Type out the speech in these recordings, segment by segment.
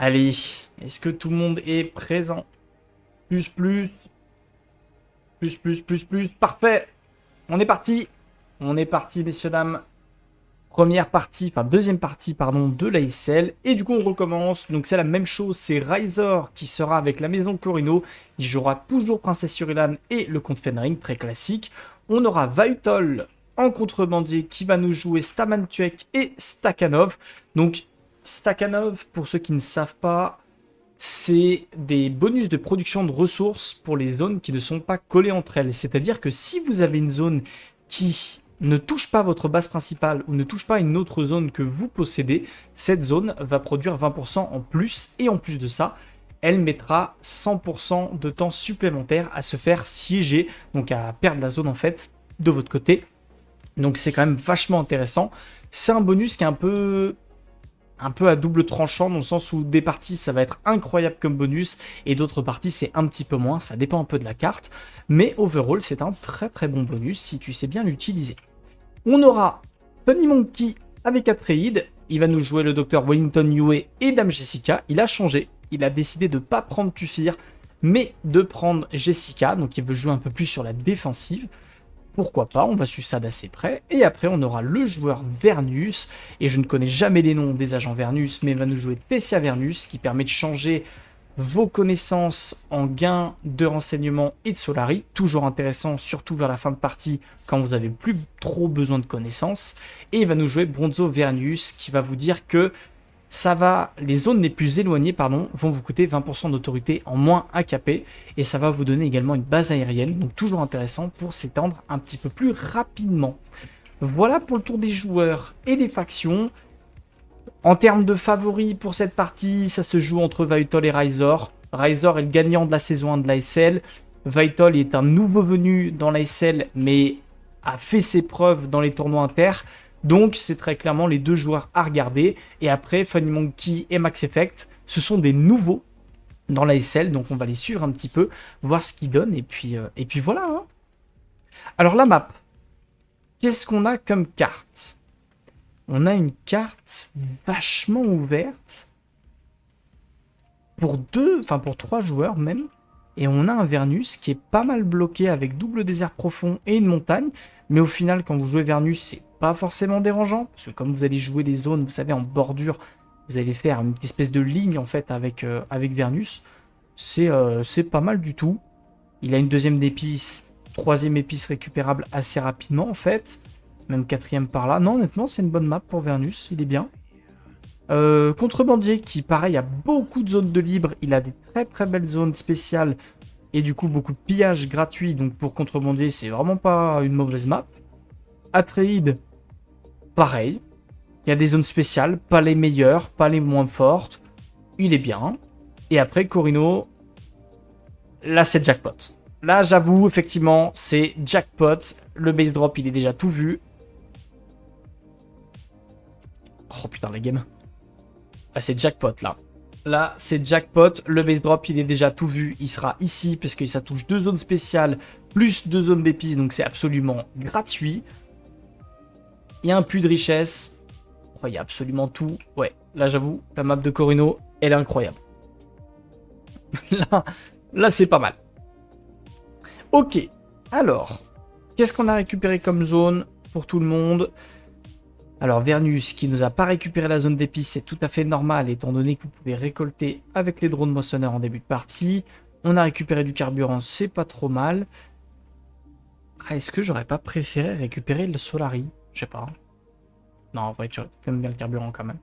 Allez, est-ce que tout le monde est présent? Plus, plus, plus. Parfait. On est parti. On est parti, messieurs, dames. Première partie, enfin deuxième partie, pardon, de l'ASL. Et du coup, on recommence. Donc, c'est la même chose. C'est Riser qui sera avec la maison Corino. Il jouera toujours Princesse Yurilan et le comte Fenring, très classique. On aura Vautol en contrebandier qui va nous jouer Stamantuek et Stakhanov. Donc, Stakhanov, pour ceux qui ne savent pas, c'est des bonus de production de ressources pour les zones qui ne sont pas collées entre elles. C'est-à-dire que si vous avez une zone qui ne touche pas votre base principale ou ne touche pas une autre zone que vous possédez, cette zone va produire 20% en plus. Et en plus de ça, elle mettra 100% de temps supplémentaire à se faire siéger, donc à perdre la zone en fait de votre côté. Donc c'est quand même vachement intéressant. C'est un bonus qui est un peu à double tranchant dans le sens où des parties ça va être incroyable comme bonus et d'autres parties c'est un petit peu moins, ça dépend un peu de la carte, mais overall c'est un très très bon bonus si tu sais bien l'utiliser. On aura Funny Monkey avec Atreide, il va nous jouer le docteur Wellington Yue et Dame Jessica, il a changé, il a décidé de ne pas prendre Tufir mais de prendre Jessica, donc il veut jouer un peu plus sur la défensive. Pourquoi pas, on va suivre ça d'assez près. Et après, on aura le joueur Vernus. Et je ne connais jamais les noms des agents Vernus, mais il va nous jouer Tessia Vernus, qui permet de changer vos connaissances en gain de renseignements et de Solari. Toujours intéressant, surtout vers la fin de partie, quand vous avez plus trop besoin de connaissances. Et il va nous jouer Bronzo Vernus, qui va vous dire que les zones les plus éloignées, vont vous coûter 20% d'autorité en moins AKP et ça va vous donner également une base aérienne, donc toujours intéressant pour s'étendre un petit peu plus rapidement. Voilà pour le tour des joueurs et des factions. En termes de favoris pour cette partie, ça se joue entre Vautol et Riser. Riser est le gagnant de la saison 1 de l'ASL. Vautol est un nouveau venu dans l'ASL, mais a fait ses preuves dans les tournois inter. Donc, c'est très clairement les deux joueurs à regarder. Et après, Funny Monkey et Max Effect, ce sont des nouveaux dans l'ASL. Donc, on va les suivre un petit peu, voir ce qu'ils donnent. Et puis voilà. Hein. Alors, la map. Qu'est-ce qu'on a comme carte? On a une carte vachement ouverte. Pour trois joueurs même. Et on a un Vernus qui est pas mal bloqué avec double désert profond et une montagne. Mais au final, quand vous jouez Vernus, c'est pas forcément dérangeant. Parce que comme vous allez jouer les zones, vous savez, en bordure, vous allez faire une espèce de ligne en fait avec Vernus. C'est pas mal du tout. Il a une deuxième épice, troisième épice récupérable assez rapidement en fait. Même quatrième par là. Non, honnêtement, c'est une bonne map pour Vernus. Il est bien. Contrebandier qui, pareil, a beaucoup de zones de libre. Il a des très très belles zones spéciales et du coup beaucoup de pillages gratuits. Donc pour Contrebandier, c'est vraiment pas une mauvaise map. Atreide, pareil. Il y a des zones spéciales, pas les meilleures, pas les moins fortes. Il est bien. Et après, Corino, là c'est jackpot. Là, j'avoue, effectivement, c'est jackpot. Le base drop, il est déjà tout vu. Oh putain, la game. Là, c'est jackpot, là. Là, c'est jackpot. Le base drop, il est déjà tout vu. Il sera ici, parce que ça touche 2 zones spéciales, plus 2 zones d'épices. Donc, c'est absolument gratuit. Il y a un puits de richesse. Oh, il y a absolument tout. Ouais, là, j'avoue, la map de Corino, elle est incroyable. là c'est pas mal. Ok. Alors, qu'est-ce qu'on a récupéré comme zone pour tout le monde ? Alors Vernus qui nous a pas récupéré la zone d'épices, c'est tout à fait normal étant donné que vous pouvez récolter avec les drones moissonneurs en début de partie. On a récupéré du carburant, c'est pas trop mal. Ah, est-ce que j'aurais pas préféré récupérer le Solari? Je sais pas. Non, en vrai, tu aimes bien le carburant quand même.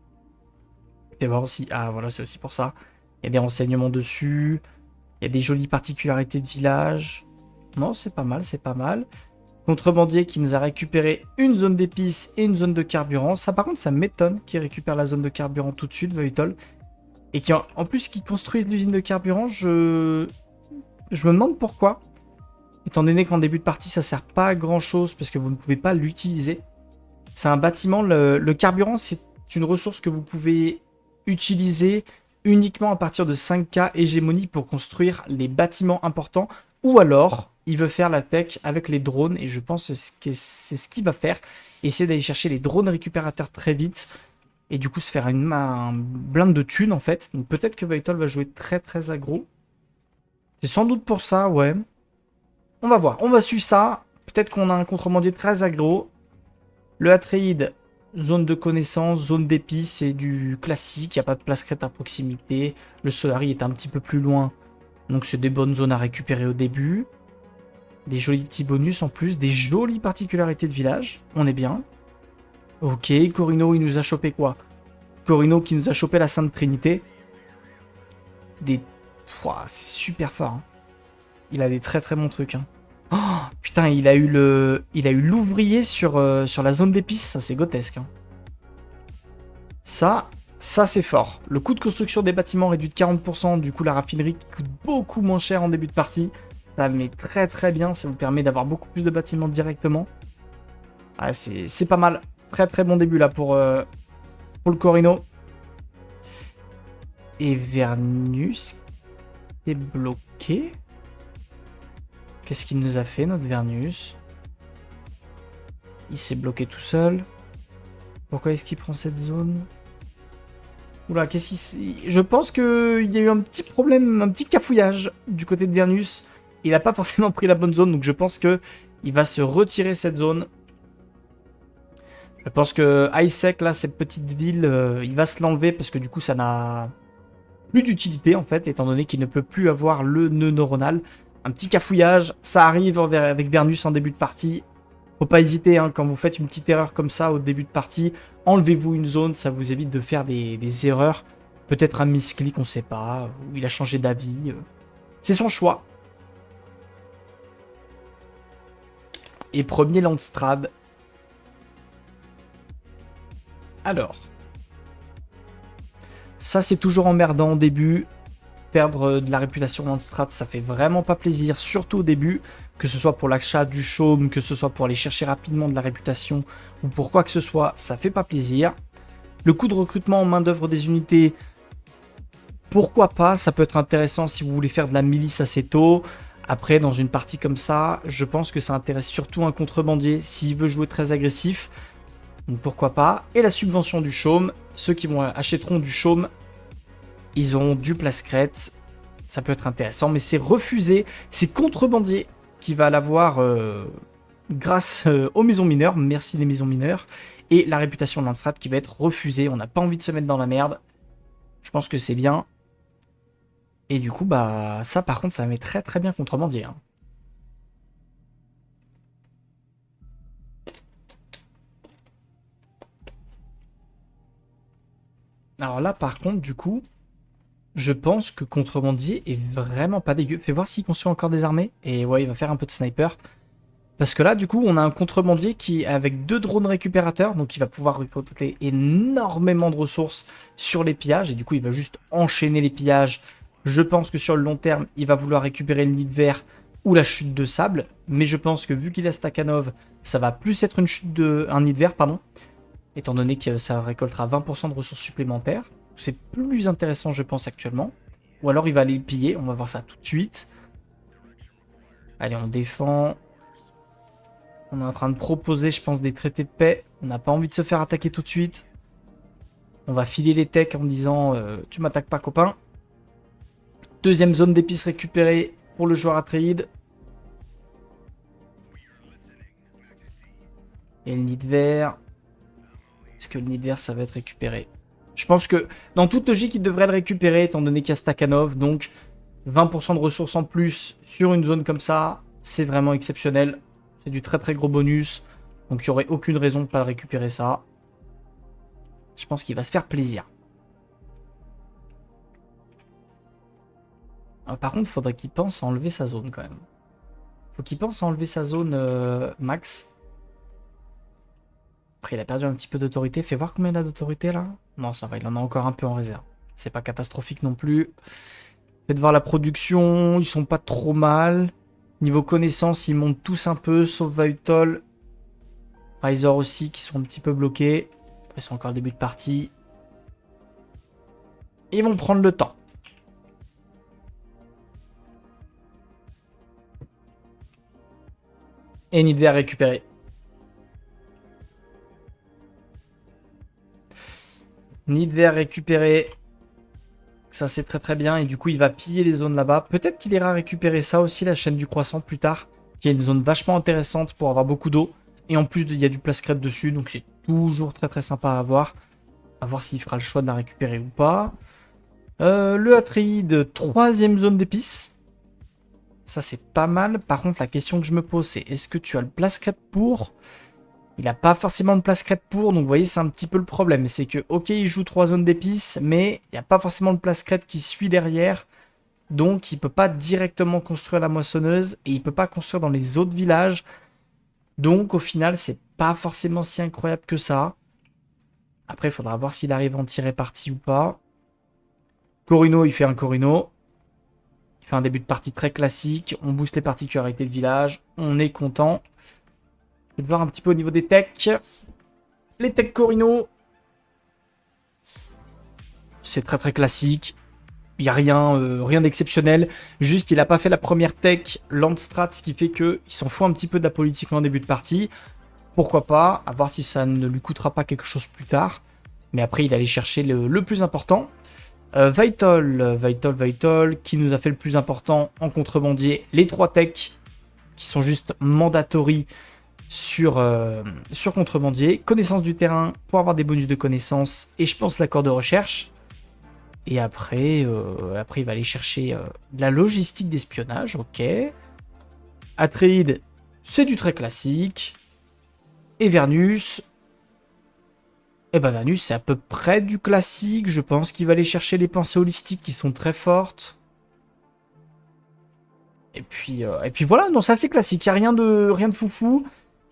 Et voir aussi. Ah, voilà, c'est aussi pour ça. Il y a des renseignements dessus. Il y a des jolies particularités de village. Non, c'est pas mal, c'est pas mal. Contrebandier qui nous a récupéré une zone d'épices et une zone de carburant. Ça, par contre, ça m'étonne qu'il récupère la zone de carburant tout de suite, Vautol. Et qui, en plus, qui construisent l'usine de carburant, je me demande pourquoi. Étant donné qu'en début de partie, ça sert pas à grand chose parce que vous ne pouvez pas l'utiliser. C'est un bâtiment, le carburant, c'est une ressource que vous pouvez utiliser uniquement à partir de 5K hégémonie pour construire les bâtiments importants. Ou alors, il veut faire la tech avec les drones et je pense que c'est ce qu'il va faire. Essayer d'aller chercher les drones récupérateurs très vite Et du coup, se faire un blinde de thunes, en fait. Donc peut-être que Vital va jouer très très aggro. C'est sans doute pour ça, ouais. On va voir. On va suivre ça. Peut-être qu'on a un contrebandier très aggro. Le Atreide, zone de connaissance, zone d'épices, c'est du classique. Il n'y a pas de place crête à proximité. Le Solari est un petit peu plus loin. Donc c'est des bonnes zones à récupérer au début. Des jolis petits bonus en plus. Des jolies particularités de village. On est bien. Ok, Corino, il nous a chopé quoi? Corino qui nous a chopé la Sainte Trinité. Des... Pouah, c'est super fort. Hein. Il a des très très bons trucs. Hein. Oh, putain, il a eu l'ouvrier sur la zone d'épices. Ça, c'est grotesque. Hein. Ça c'est fort. Le coût de construction des bâtiments réduit de 40%. Du coup, la raffinerie qui coûte beaucoup moins cher en début de partie. Ça met très très bien. Ça vous permet d'avoir beaucoup plus de bâtiments directement. Ah, c'est pas mal. Très très bon début là pour le Corino. Et Vernus est bloqué. Qu'est-ce qu'il nous a fait, notre Vernus? Il s'est bloqué tout seul. Pourquoi est-ce qu'il prend cette zone? Oula, qu'est-ce qu'il... Je pense qu'il y a eu un petit problème, un petit cafouillage du côté de Vernus. Il n'a pas forcément pris la bonne zone, donc je pense que il va se retirer cette zone. Je pense que Isaac, là, cette petite ville, il va se l'enlever parce que du coup, ça n'a plus d'utilité, en fait, étant donné qu'il ne peut plus avoir le nœud neuronal. Un petit cafouillage, ça arrive avec Vernus en début de partie. Faut pas hésiter, hein, quand vous faites une petite erreur comme ça au début de partie, enlevez-vous une zone, ça vous évite de faire des erreurs. Peut-être un misclick, on sait pas, ou il a changé d'avis. C'est son choix. Et premier Landstrad. Alors. Ça, c'est toujours emmerdant au début. Perdre de la réputation Landstrad, ça fait vraiment pas plaisir, surtout au début. Que ce soit pour l'achat du chaume, que ce soit pour aller chercher rapidement de la réputation, ou pour quoi que ce soit, ça fait pas plaisir. Le coût de recrutement en main-d'œuvre des unités, pourquoi pas, ça peut être intéressant si vous voulez faire de la milice assez tôt. Après, dans une partie comme ça, je pense que ça intéresse surtout un contrebandier s'il veut jouer très agressif. Donc pourquoi pas. Et la subvention du chaume, ceux qui achèteront du chaume, ils auront du place crête. Ça peut être intéressant, mais c'est refusé. C'est contrebandier qui va l'avoir grâce aux maisons mineures. Merci les maisons mineures. Et la réputation de Landstrat qui va être refusée. On n'a pas envie de se mettre dans la merde. Je pense que c'est bien. Et du coup, bah ça par contre, ça met très très bien contrebandier. Hein. Alors là, par contre, du coup, je pense que contrebandier est vraiment pas dégueu. Fais voir s'il construit encore des armées. Et ouais, il va faire un peu de sniper. Parce que là, du coup, on a un contrebandier qui, avec 2 drones récupérateurs, donc il va pouvoir récolter énormément de ressources sur les pillages. Et du coup, il va juste enchaîner les pillages. Je pense que sur le long terme, il va vouloir récupérer le nid de verre ou la chute de sable. Mais je pense que vu qu'il a Stakhanov, ça va plus être un nid de verre, pardon. Étant donné que ça récoltera 20% de ressources supplémentaires. C'est plus intéressant, je pense, actuellement. Ou alors il va aller le piller, on va voir ça tout de suite. Allez, on défend. On est en train de proposer, je pense, des traités de paix. On n'a pas envie de se faire attaquer tout de suite. On va filer les techs en disant tu m'attaques pas, copain. Deuxième zone d'épices récupérée pour le joueur Atreide. Et le nid de verre. Est-ce que le nid de verre, ça va être récupéré? Je pense que dans toute logique, il devrait le récupérer étant donné qu'il y a Stakhanov. Donc 20% de ressources en plus sur une zone comme ça, c'est vraiment exceptionnel. C'est du très très gros bonus. Donc il n'y aurait aucune raison de ne pas récupérer ça. Je pense qu'il va se faire plaisir. Alors, par contre, il faudrait qu'il pense à enlever sa zone quand même. Faut qu'il pense à enlever sa zone max. Après, il a perdu un petit peu d'autorité. Fais voir combien il a d'autorité là. Non, ça va, il en a encore un peu en réserve. C'est pas catastrophique non plus. Faites voir la production, ils sont pas trop mal. Niveau connaissance, ils montent tous un peu, sauf Vautol. Razor aussi, qui sont un petit peu bloqués. Après, c'est encore le début de partie. Ils vont prendre le temps. Et Nidver récupéré. Nid vert récupéré. Ça, c'est très très bien. Et du coup, il va piller les zones là-bas. Peut-être qu'il ira récupérer ça aussi, la chaîne du croissant, plus tard. Qui est une zone vachement intéressante pour avoir beaucoup d'eau. Et en plus, il y a du place crête dessus. Donc, c'est toujours très très sympa à avoir. À voir s'il fera le choix de la récupérer ou pas. Le Atride, 3e zone d'épices. Ça, c'est pas mal. Par contre, la question que je me pose, c'est est-ce que tu as le place crête pour? Il n'a pas forcément de place crête pour, donc vous voyez, c'est un petit peu le problème. C'est que, ok, il joue 3 zones d'épices, mais il n'y a pas forcément de place crête qui suit derrière. Donc, il ne peut pas directement construire la moissonneuse et il ne peut pas construire dans les autres villages. Donc, au final, c'est pas forcément si incroyable que ça. Après, il faudra voir s'il arrive à en tirer parti ou pas. Corino, il fait un Corino. Il fait un début de partie très classique. On booste les particularités de village. On est content. Je vais voir un petit peu au niveau des techs. Les techs Corino. C'est très très classique. Il n'y a rien d'exceptionnel. Juste, il n'a pas fait la première tech Landstrat, ce qui fait qu'il s'en fout un petit peu de la politique en début de partie. Pourquoi pas, à voir si ça ne lui coûtera pas quelque chose plus tard. Mais après, il allait chercher le plus important. Vital, qui nous a fait le plus important en contrebandier. Les 3 techs qui sont juste mandatory sur contrebandier. Connaissance du terrain pour avoir des bonus de connaissance. Et je pense l'accord de recherche. Et après, il va aller chercher de la logistique d'espionnage. Ok. Atreide, c'est du très classique. Et Vernus. Et bah Vernus, c'est à peu près du classique. Je pense qu'il va aller chercher les pensées holistiques qui sont très fortes. Et puis voilà, non, c'est assez classique. Il n'y a rien de foufou.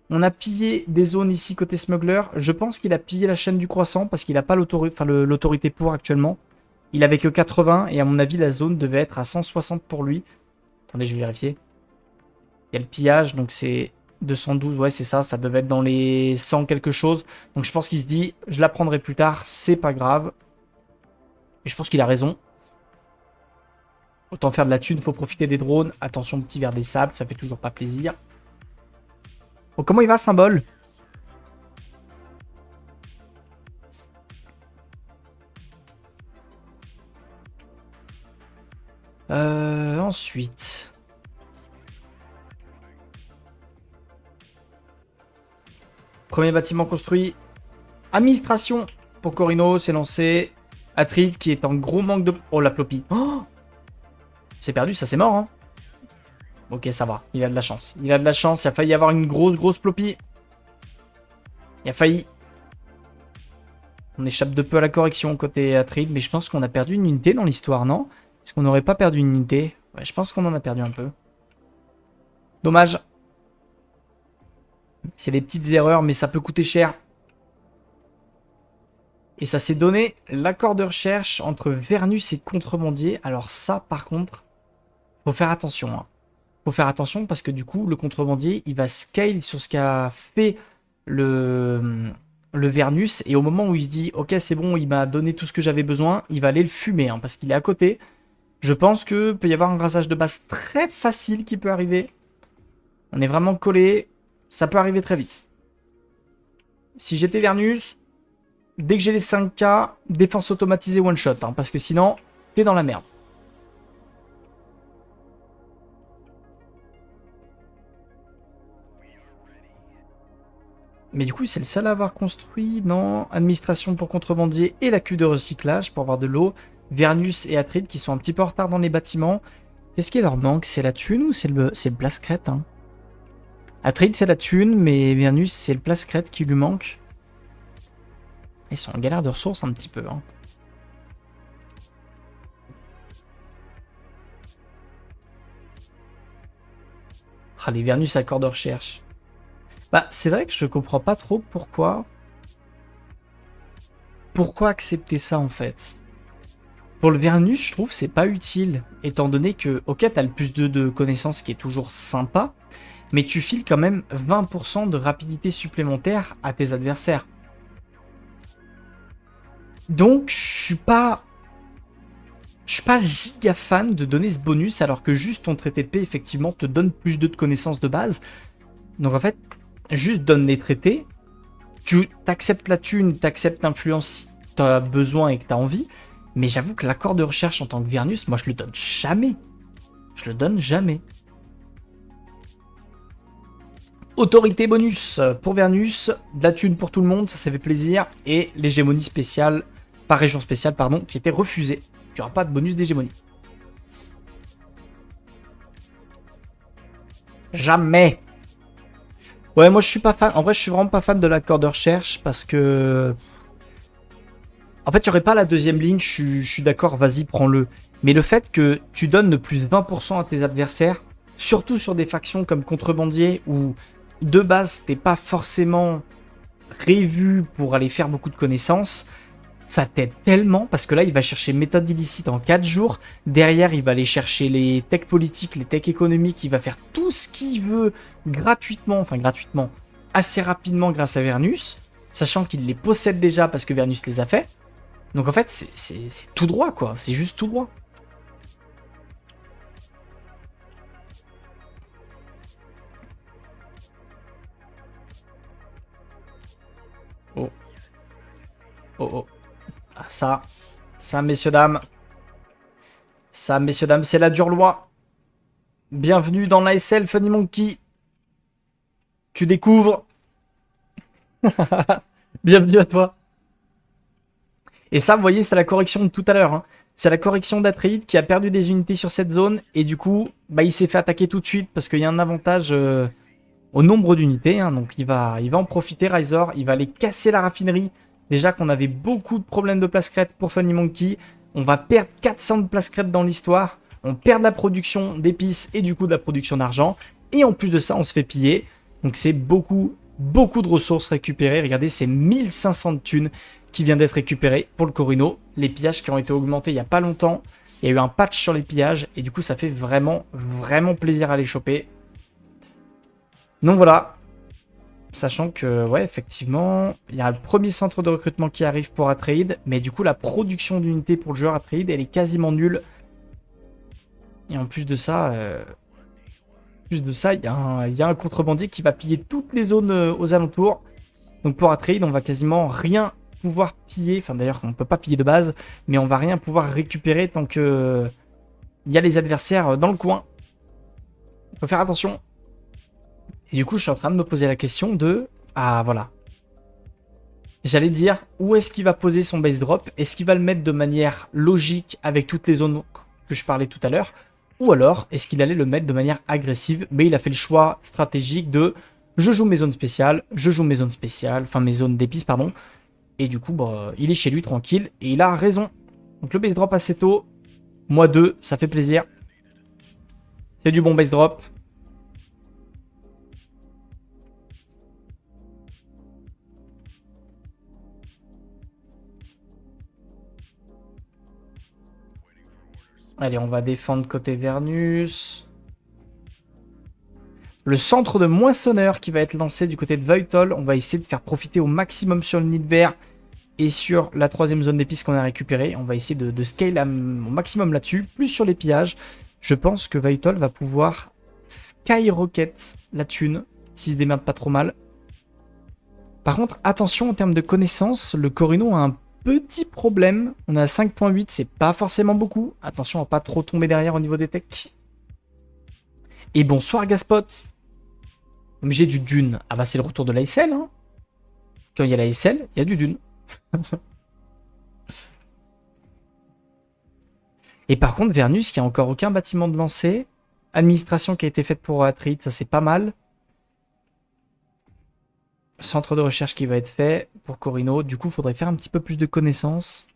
On a pillé des zones ici côté smuggler. Je pense qu'il a pillé la chaîne du croissant parce qu'il n'a pas l'autorité pour actuellement. Il avait que 80 et à mon avis, la zone devait être à 160 pour lui. Attendez, je vais vérifier. Il y a le pillage, donc c'est 212. Ouais, c'est ça. Ça devait être dans les 100 quelque chose. Donc je pense qu'il se dit, je la prendrai plus tard. C'est pas grave. Et je pense qu'il a raison. Autant faire de la thune, faut profiter des drones. Attention, petit vers des sables, ça fait toujours pas plaisir. Bon, comment il va, symbole? Ensuite. Premier bâtiment construit. Administration pour Corino, c'est lancé. Atride qui est en gros manque de... Oh, la ploppy. Oh, c'est perdu, ça c'est mort, hein. Ok, ça va, il a de la chance. Il a de la chance, il a failli y avoir une grosse ploppy. Il a failli. On échappe de peu à la correction côté Atride, mais je pense qu'on a perdu une unité dans l'histoire, non? Est-ce qu'on n'aurait pas perdu une unité? Ouais, je pense qu'on en a perdu un peu. Dommage. C'est des petites erreurs, mais ça peut coûter cher. Et ça s'est donné l'accord de recherche entre Vernus et Contrebandier. Alors ça, par contre, faut faire attention. Hein. Faut faire attention parce que du coup, le Contrebandier, il va scale sur ce qu'a fait le Vernus. Et au moment où il se dit, ok, c'est bon, il m'a donné tout ce que j'avais besoin, il va aller le fumer hein, parce qu'il est à côté. Je pense que peut y avoir un rasage de base très facile qui peut arriver. On est vraiment collé. Ça peut arriver très vite. Si j'étais Vernus, dès que j'ai les 5K, défense automatisée one shot. Hein, parce que sinon, t'es dans la merde. Mais du coup, c'est le seul à avoir construit. Non, administration pour contrebandier et la cuve de recyclage pour avoir de l'eau. Vernus et Atride qui sont un petit peu en retard dans les bâtiments. Qu'est-ce qui leur manque? C'est la thune ou c'est le place crête hein? Atride, c'est la thune, mais Vernus, c'est le place crête qui lui manque. Ils sont en galère de ressources un petit peu. Hein. Ah, les Vernus accord de recherche. Bah, c'est vrai que je comprends pas trop pourquoi... Pourquoi accepter ça, en fait? Pour le Vernus, je trouve c'est pas utile, étant donné que, ok, t'as le plus 2 de connaissances qui est toujours sympa, mais tu files quand même 20% de rapidité supplémentaire à tes adversaires. Donc, je suis pas giga fan de donner ce bonus, alors que juste ton traité de paix, effectivement, te donne plus 2 de connaissances de base. Donc, en fait, juste donne les traités, tu t'acceptes la thune, t'acceptes l'influence tu as besoin et que tu as envie. Mais j'avoue que l'accord de recherche en tant que Vernus, moi je le donne jamais. Je le donne jamais. Autorité bonus pour Vernus, de la thune pour tout le monde, ça fait plaisir. Et l'hégémonie spéciale, pas région spéciale, pardon, qui était refusée. Il n'y aura pas de bonus d'hégémonie. Jamais. Ouais, moi je suis pas fan. En vrai, je suis vraiment pas fan de l'accord de recherche parce que. En fait, il n'y aurait pas la deuxième ligne, je suis d'accord, vas-y, prends-le. Mais le fait que tu donnes le plus 20% à tes adversaires, surtout sur des factions comme Contrebandier, où de base, t'es pas forcément prévu pour aller faire beaucoup de connaissances, ça t'aide tellement, parce que là, il va chercher méthode illicite en 4 jours. Derrière, il va aller chercher les techs politiques, les techs économiques, il va faire tout ce qu'il veut gratuitement, assez rapidement grâce à Vernus, sachant qu'il les possède déjà parce que Vernus les a fait. Donc en fait, c'est tout droit, quoi. C'est juste tout droit. Oh. Oh, oh. Ah, ça, messieurs, dames. Ça, messieurs, dames, c'est la dure loi. Bienvenue dans l'ASL Funny Monkey. Tu découvres. Bienvenue à toi. Et ça, vous voyez, c'est la correction de tout à l'heure. Hein. C'est la correction d'Atreide qui a perdu des unités sur cette zone. Et du coup, bah, il s'est fait attaquer tout de suite parce qu'il y a un avantage au nombre d'unités. Hein. Donc il va en profiter, Razor. Il va aller casser la raffinerie. Déjà qu'on avait beaucoup de problèmes de place crête pour Funny Monkey. On va perdre 400 de place crête dans l'histoire. On perd la production d'épices et du coup de la production d'argent. Et en plus de ça, on se fait piller. Donc c'est beaucoup de ressources récupérées. Regardez, c'est 1500 de thunes qui vient d'être récupéré pour le Corino. Les pillages qui ont été augmentés il n'y a pas longtemps. Il y a eu un patch sur les pillages et du coup ça fait vraiment plaisir à les choper. Donc voilà. Sachant que, ouais, effectivement, il y a le premier centre de recrutement qui arrive pour Atreide, mais du coup la production d'unités pour le joueur Atreide, elle est quasiment nulle. Et en plus de ça, il y a un contrebandier qui va piller toutes les zones aux alentours. Donc pour Atreide, on va quasiment rien pouvoir piller, enfin d'ailleurs on ne peut pas piller de base, mais on va rien pouvoir récupérer tant que il y a les adversaires dans le coin. Il faut faire attention. Et du coup je suis en train de me poser la question de... Ah voilà. J'allais dire, où est-ce qu'il va poser son base drop? Est-ce qu'il va le mettre de manière logique avec toutes les zones que je parlais tout à l'heure? Ou alors, est-ce qu'il allait le mettre de manière agressive? Mais il a fait le choix stratégique de... Je joue mes zones spéciales, enfin mes zones d'épices, pardon. Et du coup, bah, il est chez lui tranquille. Et il a raison. Donc le base drop assez tôt. Moi 2, ça fait plaisir. C'est du bon base drop. Allez, on va défendre côté Vernus. Le centre de moissonneur qui va être lancé du côté de Voitol. On va essayer de faire profiter au maximum sur le nid vert et sur la troisième zone d'épices qu'on a récupérée. On va essayer de scale au maximum là-dessus. Plus sur les pillages. Je pense que Voitol va pouvoir skyrocket la thune s'il se démerde pas trop mal. Par contre, attention en termes de connaissances, le Corino a un petit problème. On a 5.8, c'est pas forcément beaucoup. Attention à pas trop tomber derrière au niveau des techs. Et bonsoir Gaspot. J'ai du dune. Ah bah c'est le retour de l'ASL. Hein. Quand il y a l'ASL, il y a du dune. Et par contre, Vernus, qui a encore aucun bâtiment de lancer. Administration qui a été faite pour Atreide, ça c'est pas mal. Centre de recherche qui va être fait pour Corino. Du coup, il faudrait faire un petit peu plus de connaissances.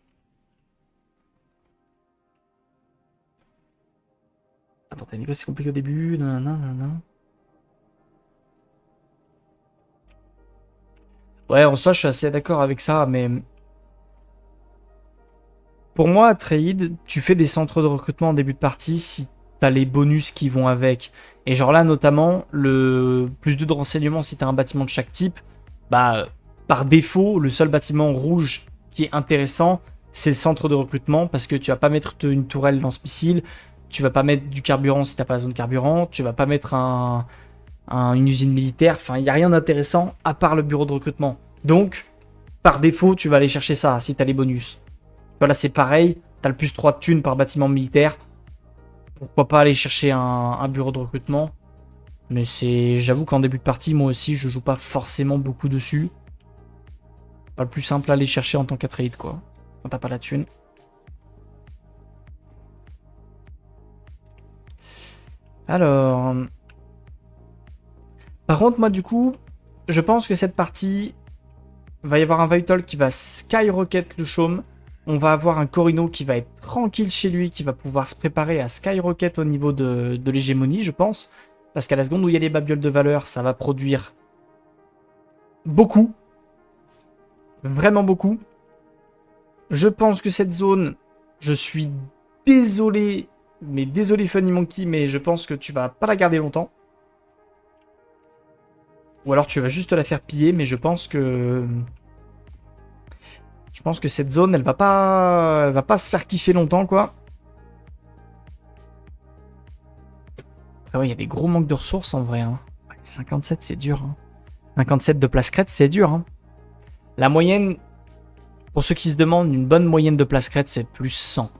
Attends, t'as dit que c'est compliqué au début. Non. Ouais, en soi, je suis assez d'accord avec ça, mais... Pour moi, à Trade, tu fais des centres de recrutement en début de partie si t'as les bonus qui vont avec. Et genre là, notamment, le plus de renseignements si t'as un bâtiment de chaque type, bah, par défaut, le seul bâtiment rouge qui est intéressant, c'est le centre de recrutement, parce que tu vas pas mettre une tourelle lance-missile, tu vas pas mettre du carburant si t'as pas la zone carburant, tu vas pas mettre une usine militaire, enfin, il n'y a rien d'intéressant à part le bureau de recrutement. Donc, par défaut, tu vas aller chercher ça si t'as les bonus. Voilà, c'est pareil. T'as le plus 3 de thunes par bâtiment militaire. Pourquoi pas aller chercher un bureau de recrutement. Mais c'est, j'avoue qu'en début de partie, moi aussi, je joue pas forcément beaucoup dessus. Pas le plus simple à aller chercher en tant qu'Atreide, quoi. Quand t'as pas la thune. Alors... Par contre, moi, du coup, je pense que cette partie... va y avoir un Vital qui va skyrocket le chaume. On va avoir un Corino qui va être tranquille chez lui, qui va pouvoir se préparer à skyrocket au niveau de l'hégémonie, je pense. Parce qu'à la seconde où il y a les babioles de valeur, ça va produire beaucoup. Vraiment beaucoup. Je pense que cette zone, je suis désolé, mais désolé Funny Monkey, mais je pense que tu vas pas la garder longtemps. Ou alors tu vas juste la faire piller, mais je pense que... Je pense que cette zone, elle va pas se faire kiffer longtemps, quoi. Après, ouais, il y a des gros manques de ressources, en vrai. Hein. 57, c'est dur. Hein. 57 de place crête, c'est dur. Hein. La moyenne, pour ceux qui se demandent, une bonne moyenne de place crête, c'est plus 100.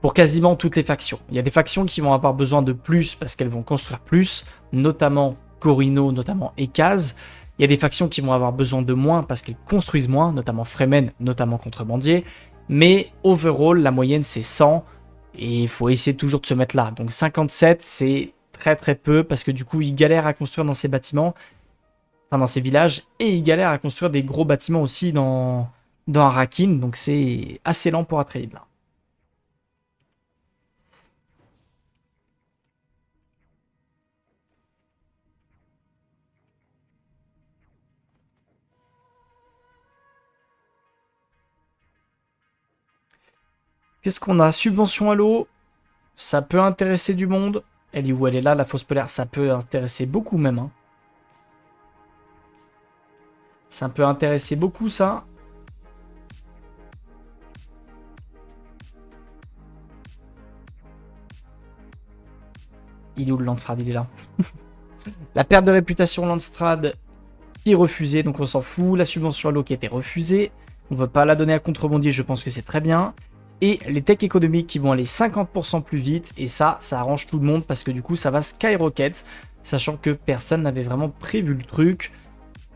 Pour quasiment toutes les factions. Il y a des factions qui vont avoir besoin de plus parce qu'elles vont construire plus, notamment Corino, notamment Ekaz. Il y a des factions qui vont avoir besoin de moins parce qu'elles construisent moins, notamment Fremen, notamment Contrebandier. Mais overall, la moyenne c'est 100 et il faut essayer toujours de se mettre là. Donc 57, c'est très très peu parce que du coup, ils galèrent à construire dans ces bâtiments, enfin dans ces villages, et ils galèrent à construire des gros bâtiments aussi dans Arrakeen. Donc c'est assez lent pour Atreides là. Qu'est-ce qu'on a? Subvention à l'eau, ça peut intéresser du monde. Elle est où? Elle est là, la fosse polaire, ça peut intéresser beaucoup même. Hein. Ça peut intéresser beaucoup ça. Il est où le Landstrad? Il est là. La perte de réputation Landstrad qui est refusée, donc on s'en fout. La subvention à l'eau qui a été refusée. On ne veut pas la donner à Contrebandier, je pense que c'est très bien. Et les techs économiques qui vont aller 50% plus vite. Et ça arrange tout le monde parce que du coup, ça va skyrocket. Sachant que personne n'avait vraiment prévu le truc.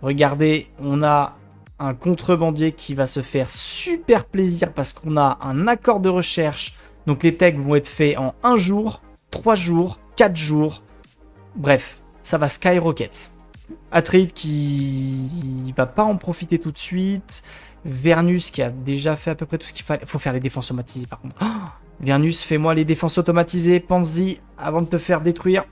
Regardez, on a un contrebandier qui va se faire super plaisir parce qu'on a un accord de recherche. Donc les techs vont être faits en 1 jour, 3 jours, 4 jours. Bref, ça va skyrocket. Atreides qui va pas en profiter tout de suite. Vernus qui a déjà fait à peu près tout ce qu'il fallait. Faut faire les défenses automatisées par contre. Oh, Vernus, fais-moi les défenses automatisées. Pense-y avant de te faire détruire.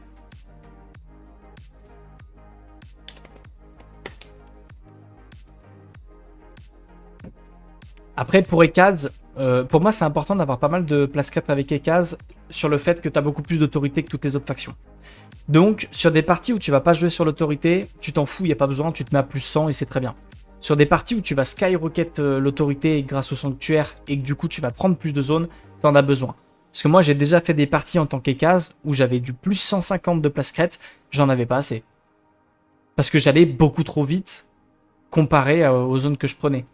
Après, pour Ekaz, pour moi, c'est important d'avoir pas mal de place 4 avec Ekaz sur le fait que tu as beaucoup plus d'autorité que toutes les autres factions. Donc, sur des parties où tu vas pas jouer sur l'autorité, tu t'en fous, il n'y a pas besoin, tu te mets à plus 100 et c'est très bien. Sur des parties où tu vas skyrocket l'autorité grâce au sanctuaire et que du coup tu vas prendre plus de zones, tu en as besoin. Parce que moi, j'ai déjà fait des parties en tant qu'Ekaz où j'avais du plus 150 de place crête, j'en avais pas assez. Parce que j'allais beaucoup trop vite comparé aux zones que je prenais.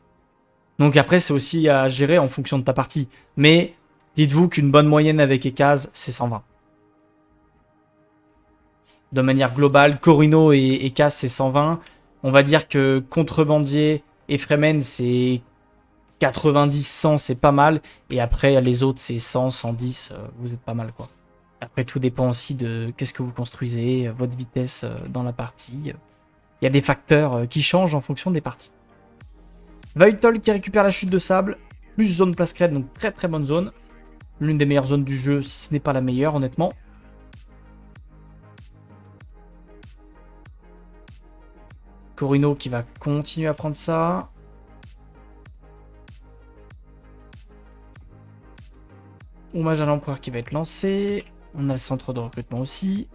Donc après, c'est aussi à gérer en fonction de ta partie. Mais dites-vous qu'une bonne moyenne avec Ekaz, c'est 120. De manière globale, Corino et Ekaz, c'est 120. On va dire que Contrebandier et Fremen, c'est 90-100, c'est pas mal. Et après, les autres, c'est 100, 110, vous êtes pas mal, quoi. Après, tout dépend aussi de qu'est-ce que vous construisez, votre vitesse dans la partie. Il y a des facteurs qui changent en fonction des parties. Vital qui récupère la chute de sable, plus zone place crête, donc très très bonne zone. L'une des meilleures zones du jeu, si ce n'est pas la meilleure, honnêtement. Corino qui va continuer à prendre ça. Hommage à l'empereur qui va être lancé. On a le centre de recrutement aussi.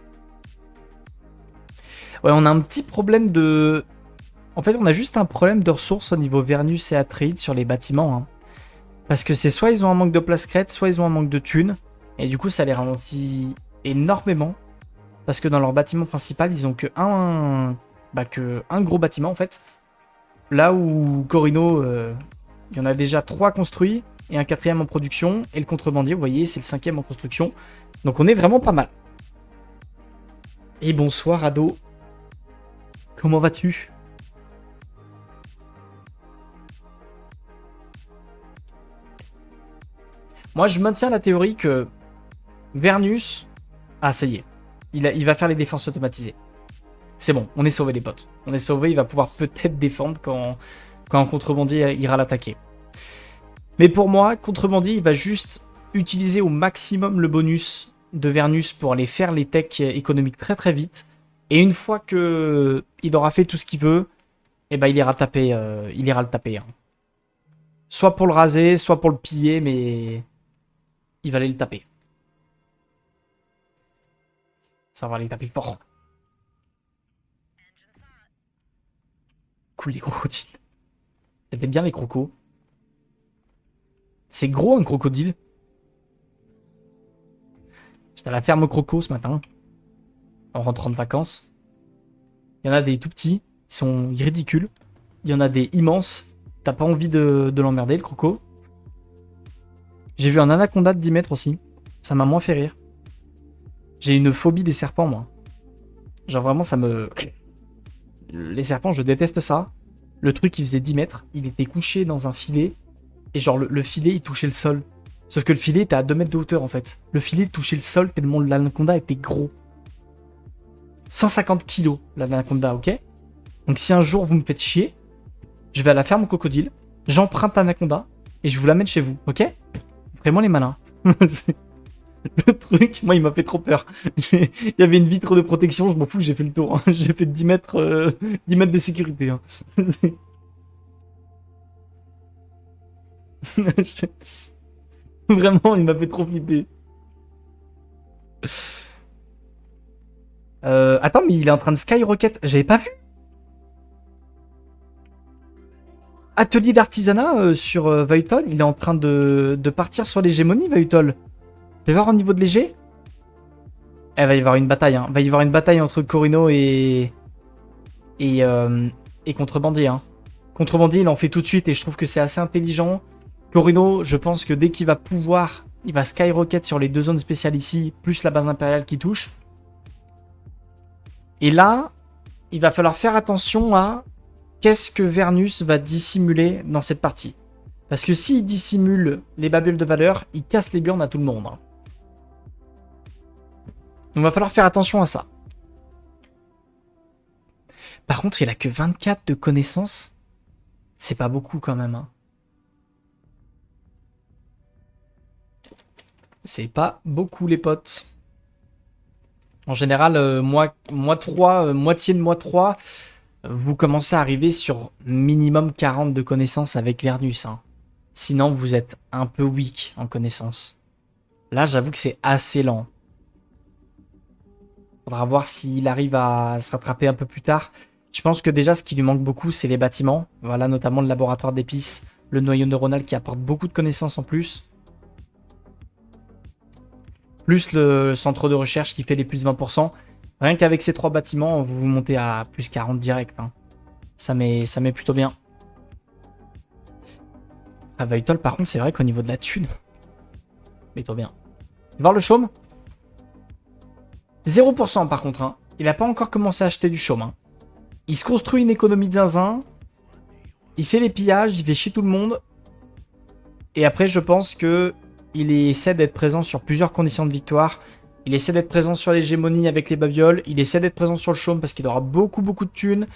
Ouais, on a un petit problème de... En fait, on a juste un problème de ressources au niveau Vernus et Atreides sur les bâtiments. Hein. Parce que c'est soit ils ont un manque de place crête, soit ils ont un manque de thunes. Et du coup, ça les ralentit énormément. Parce que dans leur bâtiment principal, ils ont que un gros bâtiment en fait. Là où Corino, il y en a déjà 3 construits et un 4e en production. Et le contrebandier, vous voyez, c'est le 5e en construction. Donc on est vraiment pas mal. Et bonsoir ado. Comment vas-tu? Moi je maintiens la théorie que Vernus... Ah ça y est. Il va faire les défenses automatisées. C'est bon, on est sauvé les potes. On est sauvé, il va pouvoir peut-être défendre quand un contrebandier ira l'attaquer. Mais pour moi, contrebandier, il va juste utiliser au maximum le bonus de Vernus pour aller faire les techs économiques très très vite. Et une fois que il aura fait tout ce qu'il veut, eh ben il ira taper, le taper. Hein. Soit pour le raser, soit pour le piller, mais il va aller le taper. Ça va aller le taper fort. Cool les crocodiles. C'était bien les crocos. C'est gros un crocodile. J'étais à la ferme croco ce matin. En rentrant de vacances. Il y en a des tout petits. Ils sont ridicules. Il y en a des immenses. T'as pas envie de l'emmerder le croco. J'ai vu un anaconda de 10 mètres aussi. Ça m'a moins fait rire. J'ai une phobie des serpents moi. Genre vraiment ça me... Les serpents je déteste ça. Le truc il faisait 10 mètres. Il était couché dans un filet. Et genre le filet il touchait le sol. Sauf que le filet était à 2 mètres de hauteur en fait. Le filet touchait le sol tellement l'anaconda était gros. 150 kilos l'anaconda, ok? Donc si un jour vous me faites chier, je vais à la ferme au crocodile, j'emprunte l'anaconda et je vous l'amène chez vous, ok? Vraiment les malins. Le truc, moi il m'a fait trop peur. Il y avait une vitre de protection, je m'en fous, j'ai fait le tour. Hein. J'ai fait 10 mètres, 10 mètres de sécurité. Hein. Vraiment, il m'a fait trop flipper. Attends, mais il est en train de skyrocket. J'avais pas vu. Atelier d'artisanat sur Vautol. Il est en train de partir sur l'hégémonie, Vautol. Je vais voir au niveau de l'égé. Eh, va y avoir une bataille. Hein. Va y avoir une bataille entre Corino et Contrebandier. Hein. Contrebandier, il en fait tout de suite et je trouve que c'est assez intelligent. Corino, je pense que dès qu'il va pouvoir, il va skyrocket sur les 2 zones spéciales ici, plus la base impériale qui touche. Et là, il va falloir faire attention à qu'est-ce que Vernus va dissimuler dans cette partie. Parce que s'il dissimule les babioles de valeur, il casse les burnes à tout le monde. Hein. Donc il va falloir faire attention à ça. Par contre, il a que 24 de connaissances. C'est pas beaucoup quand même. Hein. C'est pas beaucoup les potes. En général, mois 3, moitié de mois 3, vous commencez à arriver sur minimum 40 de connaissances avec Vernus. Hein. Sinon, vous êtes un peu weak en connaissances. Là, j'avoue que c'est assez lent. Faudra voir s'il arrive à se rattraper un peu plus tard. Je pense que déjà, ce qui lui manque beaucoup, c'est les bâtiments. Voilà, notamment le laboratoire d'épices, le noyau neuronal qui apporte beaucoup de connaissances en plus. Plus le centre de recherche qui fait les plus 20%. Rien qu'avec ces 3 bâtiments, vous vous montez à plus 40 direct. Hein. Ça met plutôt bien. À Vautol, par contre, c'est vrai qu'au niveau de la thune... Mets-toi bien. Voir le chaume 0% par contre. Hein. Il n'a pas encore commencé à acheter du chaume. Hein. Il se construit une économie de zinzin. Il fait les pillages, il fait chier tout le monde. Et après, je pense que il essaie d'être présent sur plusieurs conditions de victoire. Il essaie d'être présent sur l'hégémonie avec les babioles. Il essaie d'être présent sur le chaume parce qu'il aura beaucoup de thunes.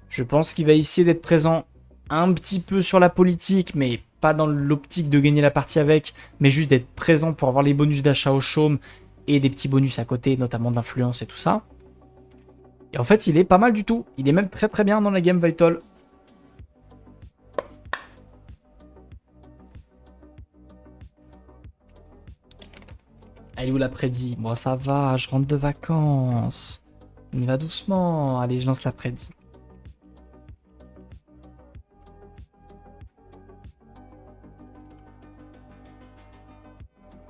Je pense qu'il va essayer d'être présent un petit peu sur la politique, mais pas dans l'optique de gagner la partie avec, mais juste d'être présent pour avoir les bonus d'achat au chaume et des petits bonus à côté, notamment d'influence et tout ça. Et en fait, il est pas mal du tout. Il est même très bien dans la game Vautol. Elle est où l'après-midi? Bon, ça va, je rentre de vacances. On y va doucement. Allez, je lance l'après-midi.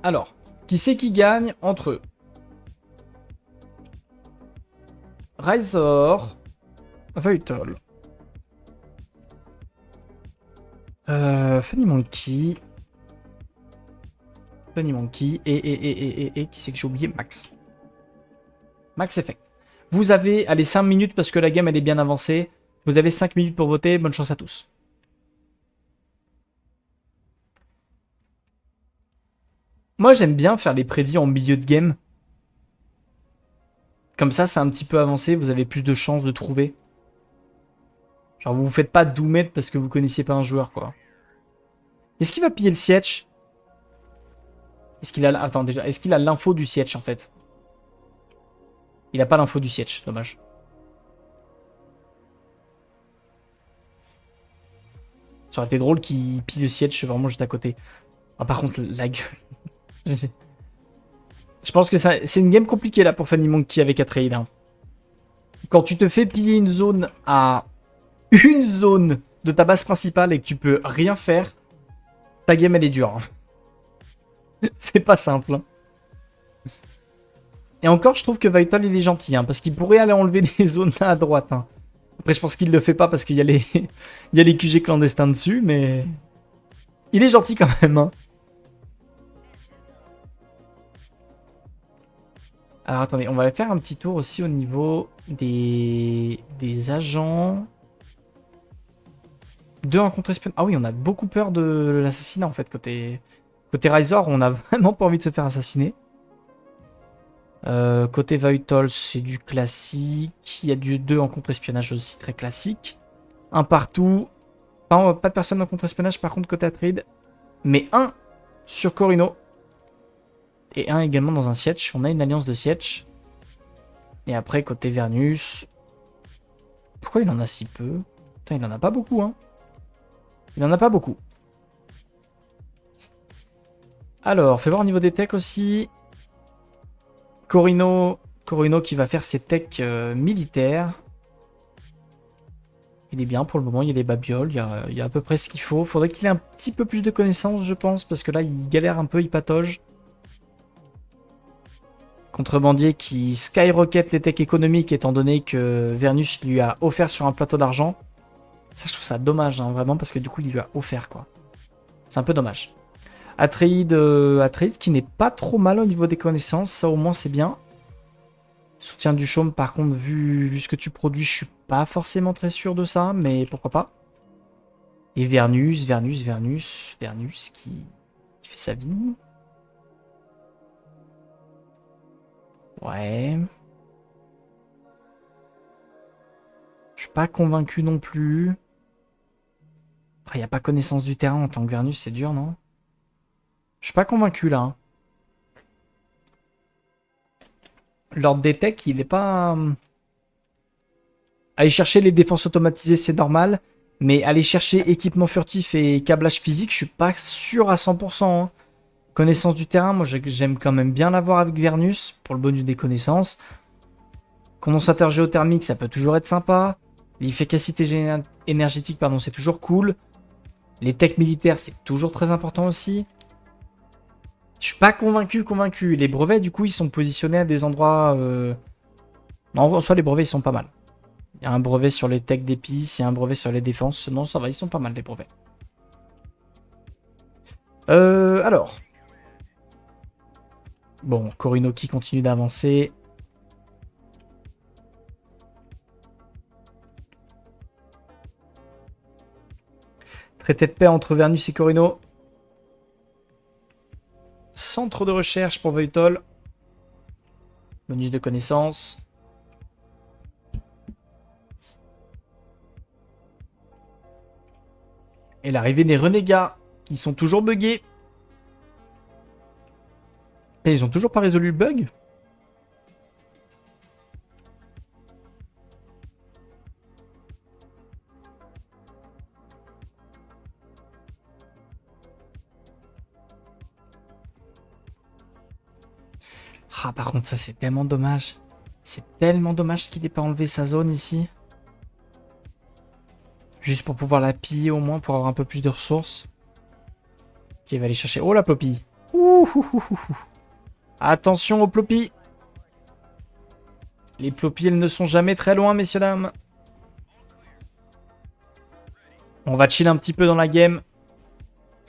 Alors, qui c'est qui gagne entre eux? Razor, Vautol. Funny Monkey. Funny Monkey. Et qui c'est que j'ai oublié? Max. Max Effect. Vous avez, allez, 5 minutes parce que la game elle est bien avancée. Vous avez 5 minutes pour voter. Bonne chance à tous. Moi j'aime bien faire les prédits en milieu de game. Comme ça, c'est un petit peu avancé. Vous avez plus de chances de trouver. Genre vous vous faites pas doomet parce que vous connaissiez pas un joueur quoi. Est-ce qu'il va piller le siège? Est-ce qu'il a... Attends déjà, est-ce qu'il a l'info du siège en fait? Il a pas l'info du siège, dommage. Ça aurait été drôle qu'il pille le siège, je suis vraiment juste à côté. Ah, par contre, la gueule. Je pense que c'est une game compliquée là pour Funny Monkey avec Atreide. Hein. Quand tu te fais piller une zone à une zone de ta base principale et que tu peux rien faire, ta game elle est dure. Hein. C'est pas simple. Hein. Et encore, je trouve que Vital il est gentil, hein, parce qu'il pourrait aller enlever des zones là à droite. Hein. Après, je pense qu'il le fait pas parce qu'il y a les, il y a les QG clandestins dessus, mais il est gentil quand même. Hein. Alors attendez, on va faire un petit tour aussi au niveau des agents. 2 en contre-espionnage. Ah oui, on a beaucoup peur de l'assassinat en fait. Côté Razor, on a vraiment pas envie de se faire assassiner. Côté Vital, c'est du classique. Il y a du 2 en contre-espionnage aussi, très classique. Un partout. Pas de personne en contre-espionnage par contre côté Atreide. Mais un sur Corino. Et un également dans un siège. On a une alliance de siège. Et après, côté Vernus. Pourquoi il en a si peu? Putain, il en a pas beaucoup, hein. Il en a pas beaucoup. Alors, fais voir au niveau des techs aussi. Corino qui va faire ses techs militaires. Il est bien pour le moment, il y a des babioles, il y a à peu près ce qu'il faut. Faudrait qu'il ait un petit peu plus de connaissances, je pense, parce que là, il galère un peu, il patauge. Contrebandier qui skyrocket les techs économiques étant donné que Vernus lui a offert sur un plateau d'argent. Ça, je trouve ça dommage, hein, vraiment, parce que du coup, il lui a offert, quoi. C'est un peu dommage. Atreide qui n'est pas trop mal au niveau des connaissances, ça au moins c'est bien. Soutien du chaume, par contre, vu ce que tu produis, je suis pas forcément très sûr de ça, mais pourquoi pas. Et Vernus qui fait sa vie. Ouais. Je suis pas convaincu non plus. Après, il n'y a pas connaissance du terrain en tant que Vernus, c'est dur, non? Je suis pas convaincu là. Hein. L'ordre des techs, il est pas... Aller chercher les défenses automatisées, c'est normal. Mais aller chercher équipement furtif et câblage physique, je suis pas sûr à 100%. Hein. Connaissance du terrain, moi j'aime quand même bien l'avoir avec Vernus, pour le bonus des connaissances. Condensateur géothermique, ça peut toujours être sympa. L'efficacité énergétique, pardon, c'est toujours cool. Les techs militaires, c'est toujours très important aussi. Je suis pas convaincu. Les brevets, du coup, ils sont positionnés à des endroits... Non, en soi, les brevets, ils sont pas mal. Il y a un brevet sur les techs d'épices, il y a un brevet sur les défenses. Non, ça va, ils sont pas mal, les brevets. Alors. Bon, Corino qui continue d'avancer. Traité de paix entre Vernus et Corino. Centre de recherche pour Voitol. Bonus de connaissances. Et l'arrivée des renégats, qui sont toujours buggés. Et ils ont toujours pas résolu le bug. Ah, par contre, ça, c'est tellement dommage. C'est tellement dommage qu'il n'ait pas enlevé sa zone ici. Juste pour pouvoir la piller au moins, pour avoir un peu plus de ressources. Ok, il va aller chercher... Oh, la Ploppy. Attention aux Ploppy. Les Ploppy, elles ne sont jamais très loin, messieurs, dames. On va chill un petit peu dans la game.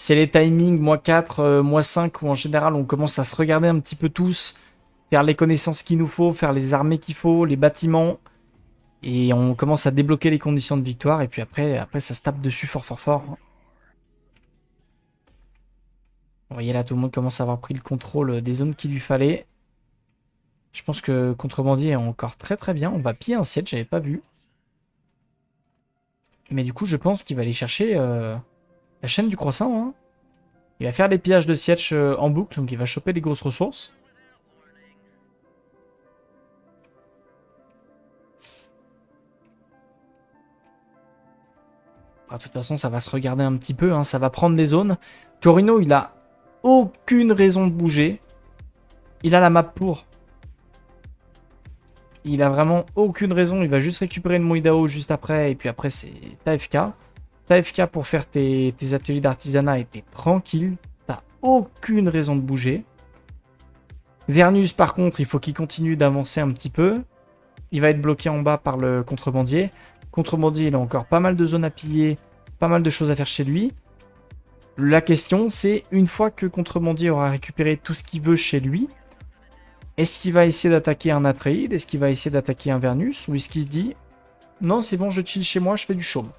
C'est les timings -4, -5 où en général on commence à se regarder un petit peu tous, faire les connaissances qu'il nous faut, faire les armées qu'il faut, les bâtiments. Et on commence à débloquer les conditions de victoire. Et puis après ça se tape dessus fort fort fort. Vous voyez là, tout le monde commence à avoir pris le contrôle des zones qu'il lui fallait. Je pense que Contrebandier est encore très très bien. On va piller un siège, j'avais pas vu. Mais du coup, je pense qu'il va aller chercher la chaîne du croissant. Hein. Il va faire des pillages de siège en boucle, donc il va choper des grosses ressources. De toute façon, ça va se regarder un petit peu, hein. Ça va prendre des zones. Corino, il a aucune raison de bouger. Il a la map pour. Il a vraiment aucune raison. Il va juste récupérer le Moïdao juste après. Et puis après, c'est TAFK. TAFK pour faire tes ateliers d'artisanat et t'es tranquille. T'as aucune raison de bouger. Vernus, par contre, il faut qu'il continue d'avancer un petit peu. Il va être bloqué en bas par le contrebandier. Contrebandier, il a encore pas mal de zones à piller. Pas mal de choses à faire chez lui. La question, c'est une fois que Contrebandier aura récupéré tout ce qu'il veut chez lui, est-ce qu'il va essayer d'attaquer un Atreide? Est-ce qu'il va essayer d'attaquer un Vernus? Ou est-ce qu'il se dit non, c'est bon, je chill chez moi, je fais du chaume?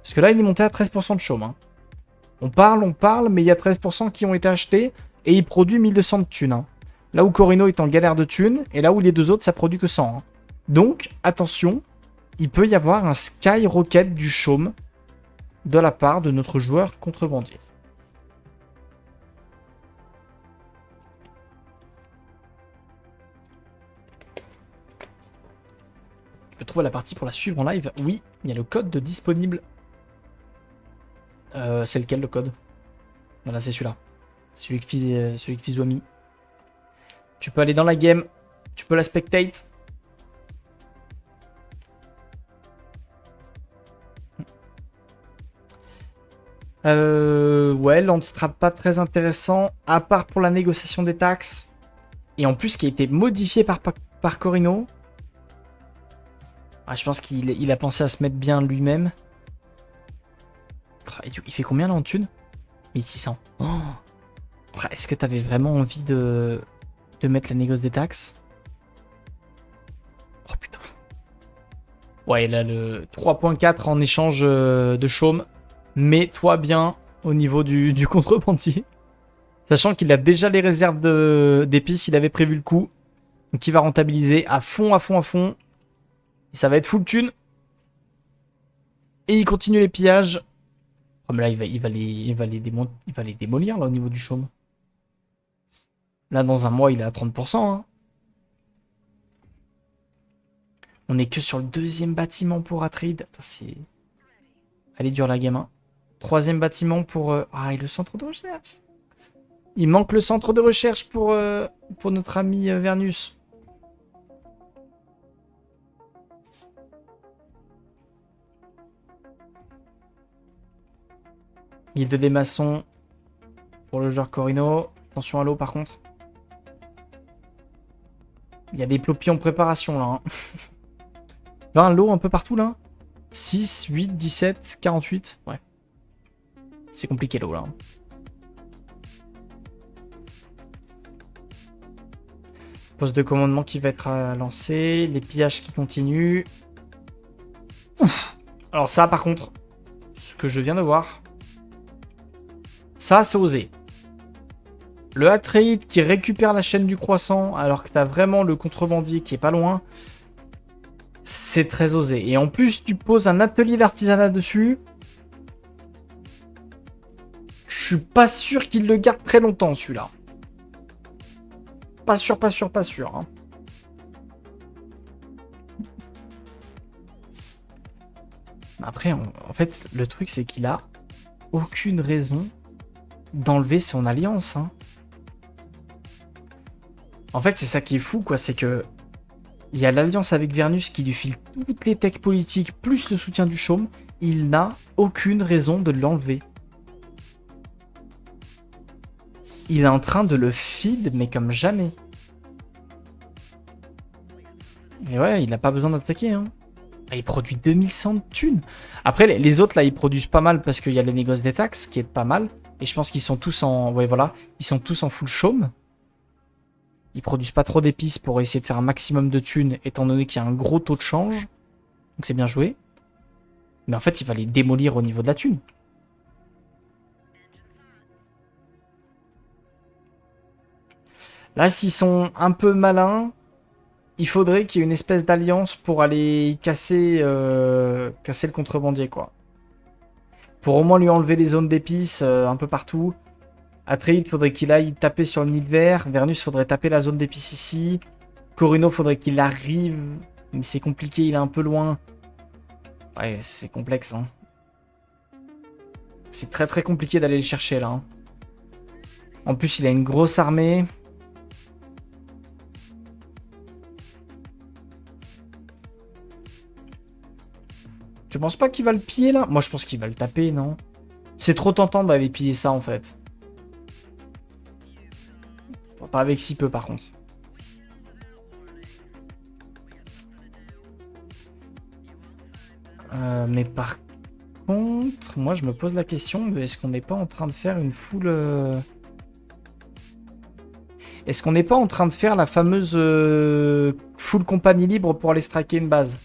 Parce que là, il est monté à 13% de chaume. Hein. On parle, mais il y a 13% qui ont été achetés et il produit 1200 de thunes. Hein. Là où Corino est en galère de thunes et là où les deux autres, ça produit que 100. Hein. Donc, attention, il peut y avoir un skyrocket du chaume de la part de notre joueur Contrebandier. Je peux trouver la partie pour la suivre en live. Oui, il y a le code de disponible. C'est lequel le code? Voilà, c'est celui-là. Celui que Fizou a mis. Tu peux aller dans la game. Tu peux la spectate. Ouais, Landstrat pas très intéressant, à part pour la négociation des taxes. Et en plus qui a été modifié par Corino. Ah, je pense qu'il a pensé à se mettre bien lui-même. Il fait combien là en thune? 1600. Oh. Est-ce que t'avais vraiment envie de mettre la négoce des taxes? Oh putain. Ouais, là le 3.4 en échange de chaume. Mets-toi bien au niveau du contrebandier. Sachant qu'il a déjà les réserves d'épices, il avait prévu le coup. Donc il va rentabiliser à fond, à fond, à fond. Et ça va être full thune. Et il continue les pillages. Oh, mais là, il va les démolir là au niveau du chaume. Là, dans un mois, il est à 30%. Hein. On est que sur le deuxième bâtiment pour Atreide. Elle est dure la gamin. Troisième bâtiment pour... Ah, et le centre de recherche. Il manque le centre de recherche pour notre ami Vernus. Guilde des maçons pour le joueur Corino. Attention à l'eau par contre. Il y a des plopies en préparation là. Hein. Là, l'eau un peu partout là. 6, 8, 17, 48. Ouais. C'est compliqué l'eau là. Poste de commandement qui va être lancé. Les pillages qui continuent. Ouf. Alors ça par contre, ce que je viens de voir. Ça c'est osé. Le Atreide qui récupère la chaîne du croissant alors que t'as vraiment le contrebandier qui est pas loin. C'est très osé. Et en plus, tu poses un atelier d'artisanat dessus. Je suis pas sûr qu'il le garde très longtemps, celui-là. Pas sûr, pas sûr, pas sûr. Hein. Après, en fait, le truc, c'est qu'il a aucune raison d'enlever son alliance. Hein. En fait, c'est ça qui est fou, quoi. C'est que il y a l'alliance avec Vernus qui lui file toutes les techs politiques, plus le soutien du chaume. Il n'a aucune raison de l'enlever. Il est en train de le feed, mais comme jamais. Et ouais, il n'a pas besoin d'attaquer. Hein. Ah, il produit 2100 de thunes. Après, les autres, là, ils produisent pas mal parce qu'il y a les négoces des taxes, qui est pas mal. Et je pense qu'ils sont tous en... Ouais, voilà. Ils sont tous en full chaume. Ils produisent pas trop d'épices pour essayer de faire un maximum de thunes, étant donné qu'il y a un gros taux de change. Donc c'est bien joué. Mais en fait, il va les démolir au niveau de la thune. Là, s'ils sont un peu malins, il faudrait qu'il y ait une espèce d'alliance pour aller casser, casser le contrebandier, quoi. Pour au moins lui enlever les zones d'épices un peu partout. Atreide, faudrait qu'il aille taper sur le nid de verre. Vernus, faudrait taper la zone d'épices ici. Corino, faudrait qu'il arrive. Mais c'est compliqué, il est un peu loin. Ouais, c'est complexe, hein. C'est très très compliqué d'aller le chercher, là. Hein. En plus, il a une grosse armée. Tu penses pas qu'il va le piller, là? Moi, je pense qu'il va le taper, non? C'est trop tentant d'aller piller ça, en fait. Pas avec si peu, par contre. Mais par contre, moi, je me pose la question de est-ce qu'on n'est pas en train de faire une full... Est-ce qu'on n'est pas en train de faire la fameuse full compagnie libre pour aller striker une base?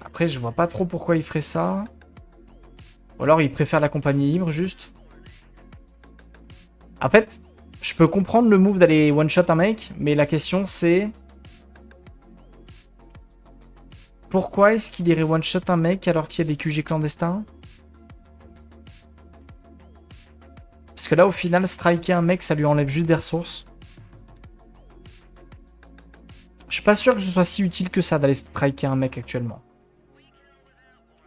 Après, je vois pas trop pourquoi il ferait ça. Ou alors, il préfère la compagnie libre, juste. En fait, je peux comprendre le move d'aller one-shot un mec, mais la question, c'est... Pourquoi est-ce qu'il irait one-shot un mec alors qu'il y a des QG clandestins? Parce que là, au final, striker un mec, ça lui enlève juste des ressources. Je suis pas sûr que ce soit si utile que ça d'aller striker un mec actuellement.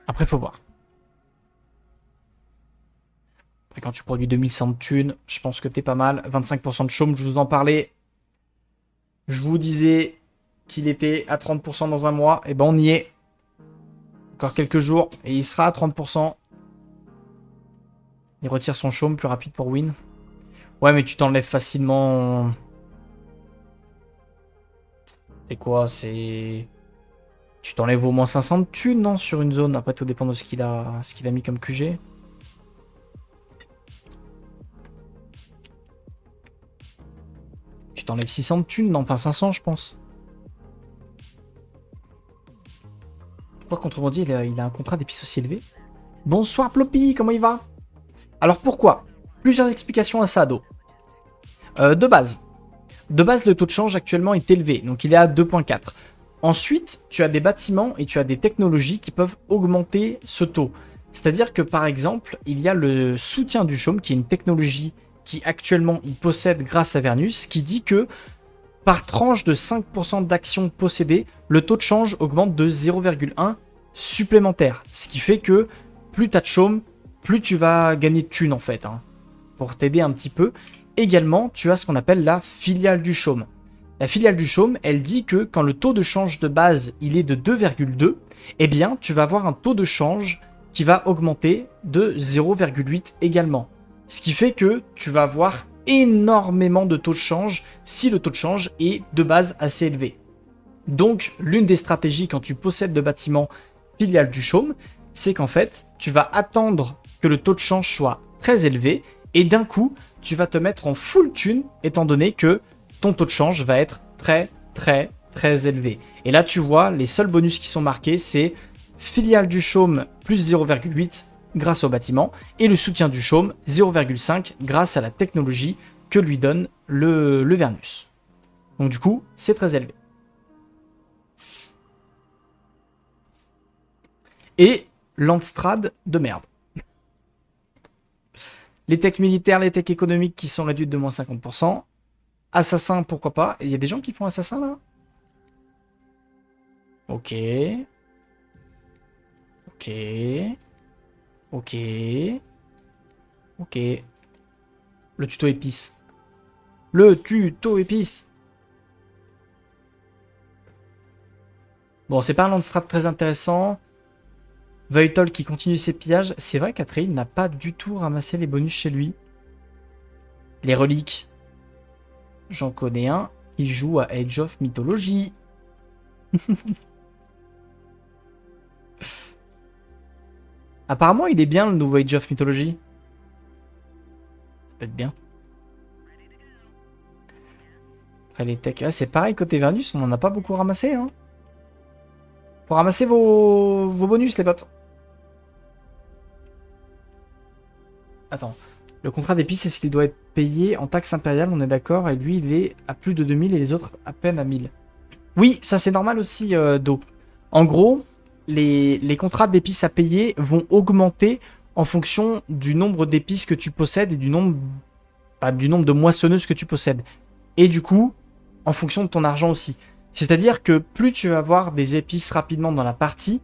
Après, faut voir. Après, quand tu produis 2100 de thunes, je pense que t'es pas mal. 25% de chôme, je vous en parlais. Je vous disais qu'il était à 30% dans un mois. Et ben, on y est. Encore quelques jours et il sera à 30%. Il retire son chaume, plus rapide pour win. Ouais, mais tu t'enlèves facilement... C'est quoi? C'est... Tu t'enlèves au moins 500 de thunes, non? Sur une zone. Après, tout dépend de ce qu'il a mis comme QG. Tu t'enlèves 600 de thunes, non? Enfin, 500, je pense. Pourquoi Contrebandier, il a un contrat d'épices aussi élevé? Bonsoir, Ploppy, comment il va? Alors, pourquoi? Plusieurs explications à ça, Do. De base, le taux de change actuellement est élevé, donc il est à 2,4. Ensuite, tu as des bâtiments et tu as des technologies qui peuvent augmenter ce taux. C'est-à-dire que par exemple, il y a le soutien du chaume, qui est une technologie qui actuellement il possède grâce à Vernus, qui dit que par tranche de 5% d'actions possédées, le taux de change augmente de 0,1 supplémentaire. Ce qui fait que plus tu as de chaume, plus tu vas gagner de thunes en fait, hein, pour t'aider un petit peu. Également, tu as ce qu'on appelle la filiale du chaume. La filiale du chaume, elle dit que quand le taux de change de base il est de 2,2, eh bien tu vas avoir un taux de change qui va augmenter de 0,8 également. Ce qui fait que tu vas avoir énormément de taux de change si le taux de change est de base assez élevé. Donc l'une des stratégies quand tu possèdes de bâtiments filiale du chaume, c'est qu'en fait tu vas attendre que le taux de change soit très élevé et d'un coup tu vas te mettre en full thune étant donné que ton taux de change va être très très très élevé. Et là tu vois, les seuls bonus qui sont marqués, c'est filiale du chaume plus 0,8 grâce au bâtiment et le soutien du chaume 0,5 grâce à la technologie que lui donne le Vernus. Donc du coup, c'est très élevé. Et Landstrad de merde. Les techs militaires, les techs économiques qui sont réduites de moins 50%. Assassin, pourquoi pas? Il y a des gens qui font assassin là? Ok. Ok. Ok. Ok. Le tuto épice. Le tuto épice. Bon, c'est pas un landstrat très intéressant. Voitol qui continue ses pillages. C'est vrai qu'Atreide n'a pas du tout ramassé les bonus chez lui. Les reliques. J'en connais un qui joue à Age of Mythology. Apparemment, il est bien le nouveau Age of Mythology. Ça peut être bien. Après les techs, ah, c'est pareil côté Vernus, on en a pas beaucoup ramassé. Hein. Faut ramasser vos bonus, les potes. Attends. Le contrat d'épice, est-ce qu'il doit être payé en taxe impériale? On est d'accord. Et lui, il est à plus de 2000 et les autres à peine à 1000. Oui, ça c'est normal aussi, Do. En gros, les contrats d'épices à payer vont augmenter en fonction du nombre d'épices que tu possèdes et du nombre de moissonneuses que tu possèdes. Et du coup, en fonction de ton argent aussi. C'est-à-dire que plus tu vas avoir des épices rapidement dans la partie,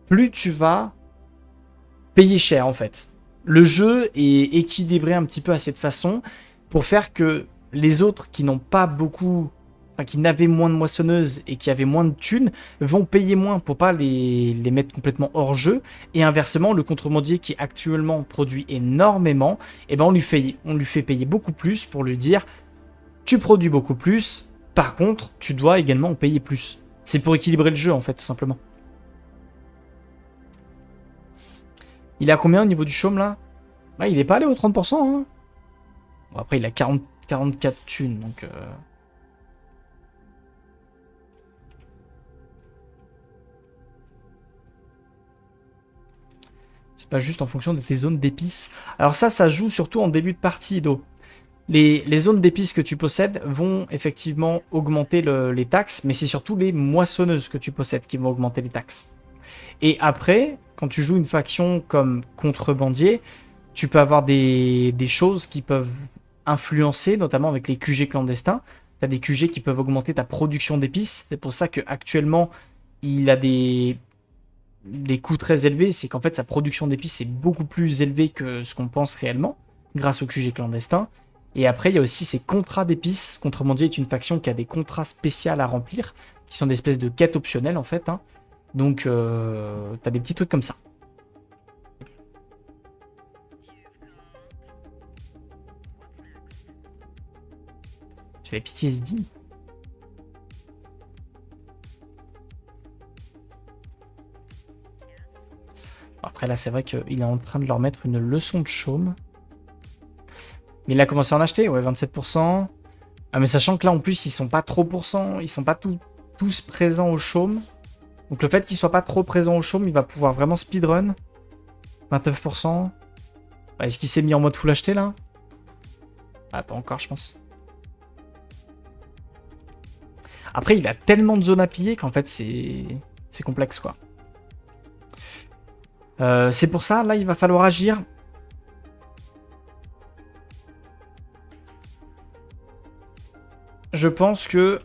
plus tu vas payer cher en fait. Le jeu est équilibré un petit peu à cette façon pour faire que les autres qui n'ont pas beaucoup, enfin qui n'avaient moins de moissonneuses et qui avaient moins de thunes, vont payer moins pour pas les mettre complètement hors jeu. Et inversement, le contrebandier qui actuellement produit énormément, eh ben on lui fait payer beaucoup plus pour lui dire tu produis beaucoup plus, par contre tu dois également en payer plus. C'est pour équilibrer le jeu en fait tout simplement. Il est à combien au niveau du chaume là? Ah, il est pas allé aux 30%. Hein. Bon, après, il a 44 thunes, donc... C'est pas juste en fonction de tes zones d'épices. Alors ça joue surtout en début de partie, Do. Les zones d'épices que tu possèdes vont effectivement augmenter les taxes, mais c'est surtout les moissonneuses que tu possèdes qui vont augmenter les taxes. Et après, quand tu joues une faction comme contrebandier, tu peux avoir des choses qui peuvent influencer, notamment avec les QG clandestins. Tu as des QG qui peuvent augmenter ta production d'épices. C'est pour ça qu'actuellement, il a des coûts très élevés. C'est qu'en fait, sa production d'épices est beaucoup plus élevée que ce qu'on pense réellement, grâce aux QG clandestins. Et après, il y a aussi ces contrats d'épices. Contrebandier est une faction qui a des contrats spéciaux à remplir, qui sont des espèces de quêtes optionnelles en fait. Hein. Donc, t'as des petits trucs comme ça. J'ai la PTSD. Après, là, c'est vrai qu'il est en train de leur mettre une leçon de chaume. Mais il a commencé à en acheter, ouais, 27%. Ah, mais sachant que là, en plus, ils sont pas trop pourcents, ils sont pas tous présents au chaume. Donc le fait qu'il soit pas trop présent au chaume, il va pouvoir vraiment speedrun. 29%. Bah, est-ce qu'il s'est mis en mode full acheté, là? Ah, pas encore, je pense. Après, il a tellement de zones à piller qu'en fait, c'est complexe, quoi. C'est pour ça, là, il va falloir agir. Je pense que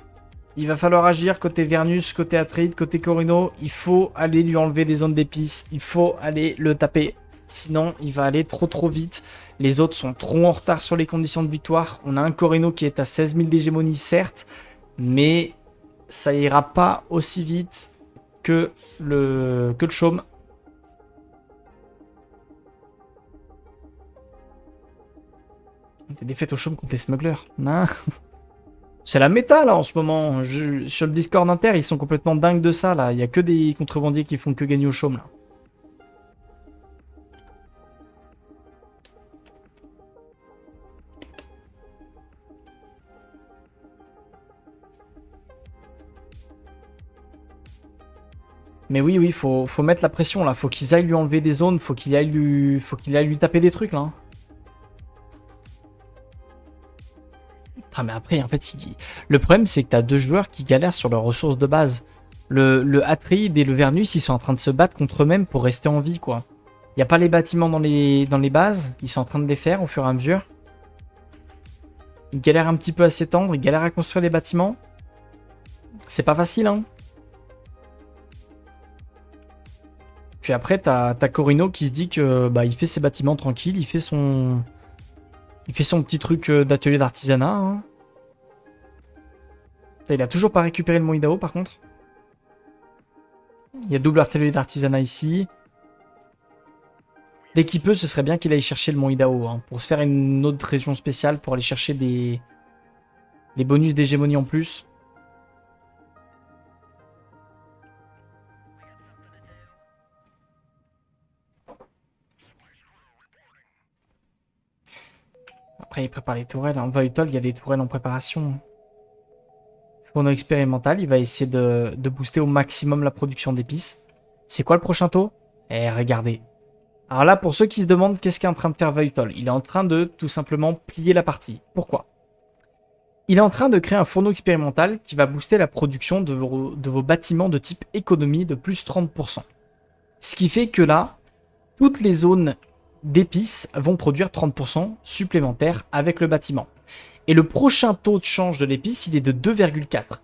il va falloir agir côté Vernus, côté Atride, côté Corino. Il faut aller lui enlever des zones d'épices. Il faut aller le taper. Sinon, il va aller trop vite. Les autres sont trop en retard sur les conditions de victoire. On a un Corino qui est à 16 000 d'hégémonie, certes. Mais ça ira pas aussi vite que le chaume. Des défaites au chaume contre les smugglers. Non. C'est la méta là en ce moment. Sur le Discord inter, ils sont complètement dingues de ça là. Il y a que des contrebandiers qui font que gagner au chaume là. Mais oui, faut mettre la pression là. Faut qu'ils aillent lui enlever des zones. Faut qu'il aille lui taper des trucs là. Ah, mais après, en fait, le problème, c'est que t'as deux joueurs qui galèrent sur leurs ressources de base. Le Atride et le Vernus, ils sont en train de se battre contre eux-mêmes pour rester en vie, quoi. Il n'y a pas les bâtiments dans les bases, ils sont en train de les faire au fur et à mesure. Ils galèrent un petit peu à s'étendre, ils galèrent à construire les bâtiments. C'est pas facile, hein. Puis après, t'as Corino qui se dit que bah, il fait ses bâtiments tranquilles, il fait son petit truc d'atelier d'artisanat. Hein. Il a toujours pas récupéré le Mont Idao par contre. Il y a double atelier d'artisanat ici. Dès qu'il peut, ce serait bien qu'il aille chercher le Mont Idao. Hein, pour se faire une autre région spéciale, pour aller chercher des bonus d'hégémonie en plus. Après, il prépare les tourelles. En Vital, il y a des tourelles en préparation. Fourneau expérimental, il va essayer de booster au maximum la production d'épices. C'est quoi le prochain taux? Eh, regardez. Alors là, pour ceux qui se demandent qu'est-ce qu'est en train de faire Vital, il est en train de tout simplement plier la partie. Pourquoi? Il est en train de créer un fourneau expérimental qui va booster la production de vos bâtiments de type économie de plus 30%. Ce qui fait que là, toutes les zones d'épices vont produire 30% supplémentaires avec le bâtiment. Et le prochain taux de change de l'épice, il est de 2,4.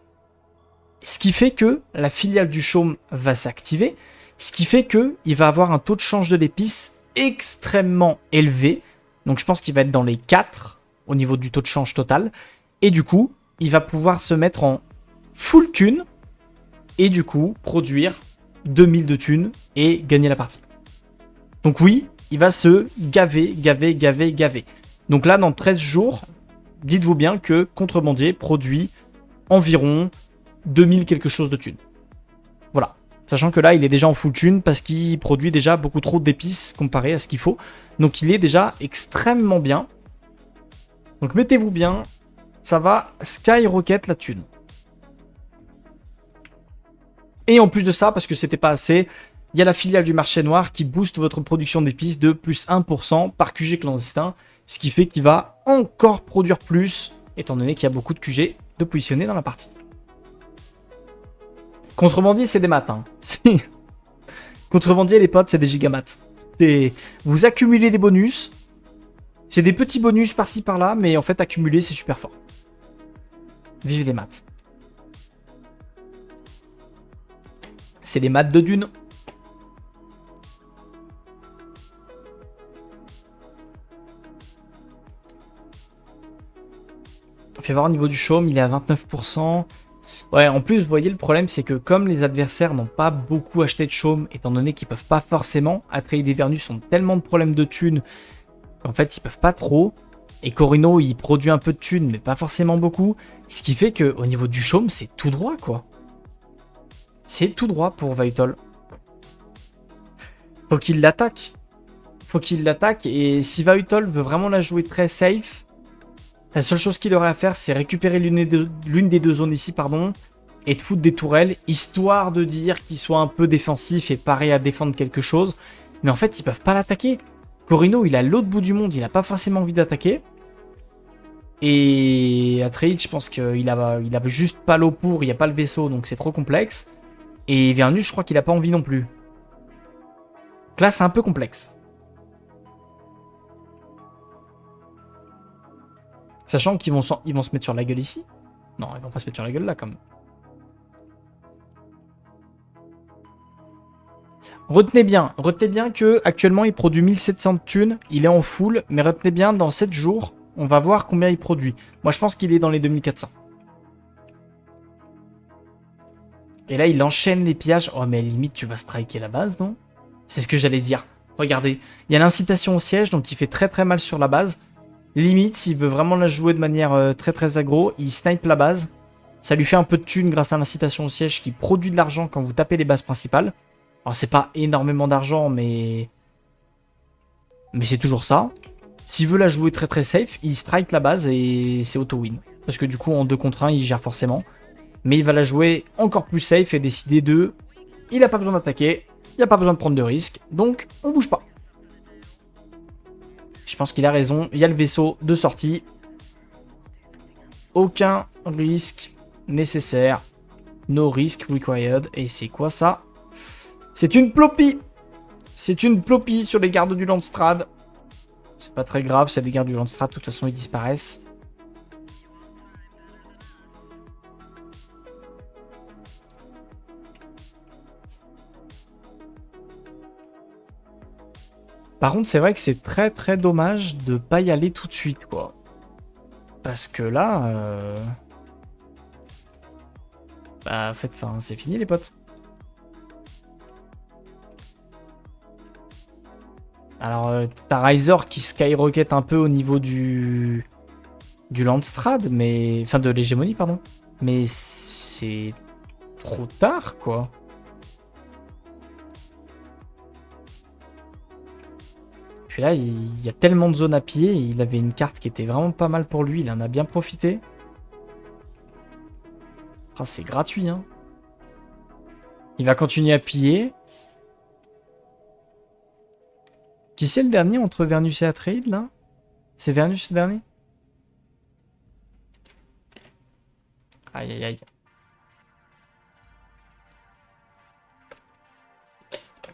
Ce qui fait que la filiale du chaume va s'activer, ce qui fait qu'il va avoir un taux de change de l'épice extrêmement élevé. Donc je pense qu'il va être dans les 4 au niveau du taux de change total. Et du coup, il va pouvoir se mettre en full thune et du coup produire 2000 de thunes et gagner la partie. Donc oui, il va se gaver. Donc là, dans 13 jours, dites-vous bien que Contrebandier produit environ 2000 quelque chose de thunes. Voilà. Sachant que là, il est déjà en full thune parce qu'il produit déjà beaucoup trop d'épices comparé à ce qu'il faut. Donc il est déjà extrêmement bien. Donc mettez-vous bien, ça va skyrocket la thune. Et en plus de ça, parce que c'était pas assez, il y a la filiale du marché noir qui booste votre production d'épices de plus 1% par QG clandestin. Ce qui fait qu'il va encore produire plus, étant donné qu'il y a beaucoup de QG de positionnés dans la partie. Contrebandier, c'est des maths. Hein. Contrebandier, les potes, c'est des gigamaths. Vous accumulez des bonus. C'est des petits bonus par-ci par-là, mais en fait, accumuler, c'est super fort. Vive les maths. C'est les maths de Dune. On fait voir au niveau du chaume, il est à 29%. Ouais, en plus, vous voyez, le problème, c'est que comme les adversaires n'ont pas beaucoup acheté de chaume, étant donné qu'ils peuvent pas forcément, Atreide et Vernus ont tellement de problèmes de thunes qu'en fait, ils peuvent pas trop. Et Corino, il produit un peu de thunes, mais pas forcément beaucoup. Ce qui fait qu'au niveau du chaume, c'est tout droit, quoi. C'est tout droit pour Vital. Faut qu'il l'attaque. Faut qu'il l'attaque. Et si Vital veut vraiment la jouer très safe, la seule chose qu'il aurait à faire, c'est récupérer l'une des deux zones ici, pardon, et de foutre des tourelles, histoire de dire qu'il soit un peu défensif et paré à défendre quelque chose. Mais en fait, ils peuvent pas l'attaquer. Corino, il est à l'autre bout du monde, il a pas forcément envie d'attaquer. Et Atreide, je pense qu'il a juste pas l'eau pour, il n'y a pas le vaisseau, donc c'est trop complexe. Et Vernus, je crois qu'il a pas envie non plus. Donc là, c'est un peu complexe. Sachant qu'ils vont se mettre sur la gueule ici. Non, ils vont pas se mettre sur la gueule là, comme. Retenez bien que actuellement il produit 1700 thunes, il est en full, mais retenez bien, dans 7 jours, on va voir combien il produit. Moi, je pense qu'il est dans les 2400. Et là, il enchaîne les pillages. Oh, mais limite, tu vas striker la base, non? C'est ce que j'allais dire. Regardez, il y a l'incitation au siège, donc il fait très très mal sur la base. Limite, s'il veut vraiment la jouer de manière très très aggro, il snipe la base. Ça lui fait un peu de thunes grâce à l'incitation au siège qui produit de l'argent quand vous tapez les bases principales. Alors c'est pas énormément d'argent, mais c'est toujours ça. S'il veut la jouer très très safe, il strike la base et c'est auto-win. Parce que du coup, en 2 contre 1, il gère forcément. Mais il va la jouer encore plus safe et décider de... Il n'a pas besoin d'attaquer, il n'a pas besoin de prendre de risques, donc on bouge pas. Je pense qu'il a raison, il y a le vaisseau de sortie. Aucun risque nécessaire. No risk required. Et c'est quoi ça? C'est une plopie. C'est une plopie sur les gardes du Landstrad. C'est pas très grave, c'est les gardes du Landstrad, de toute façon ils disparaissent. Par contre, c'est vrai que c'est très très dommage de pas y aller tout de suite, quoi. Parce que là... Bah, en fait, c'est fini, les potes. Alors, t'as Riser qui skyrocket un peu au niveau du Landstrad, mais... Enfin, de l'hégémonie, pardon. Mais c'est trop tard, quoi. Je Puis là, il y a tellement de zones à piller. Il avait une carte qui était vraiment pas mal pour lui. Il en a bien profité. Ah, c'est gratuit, hein. Il va continuer à piller. Qui c'est le dernier entre Vernus et Atreide, là? C'est Vernus le dernier? Aïe, aïe, aïe.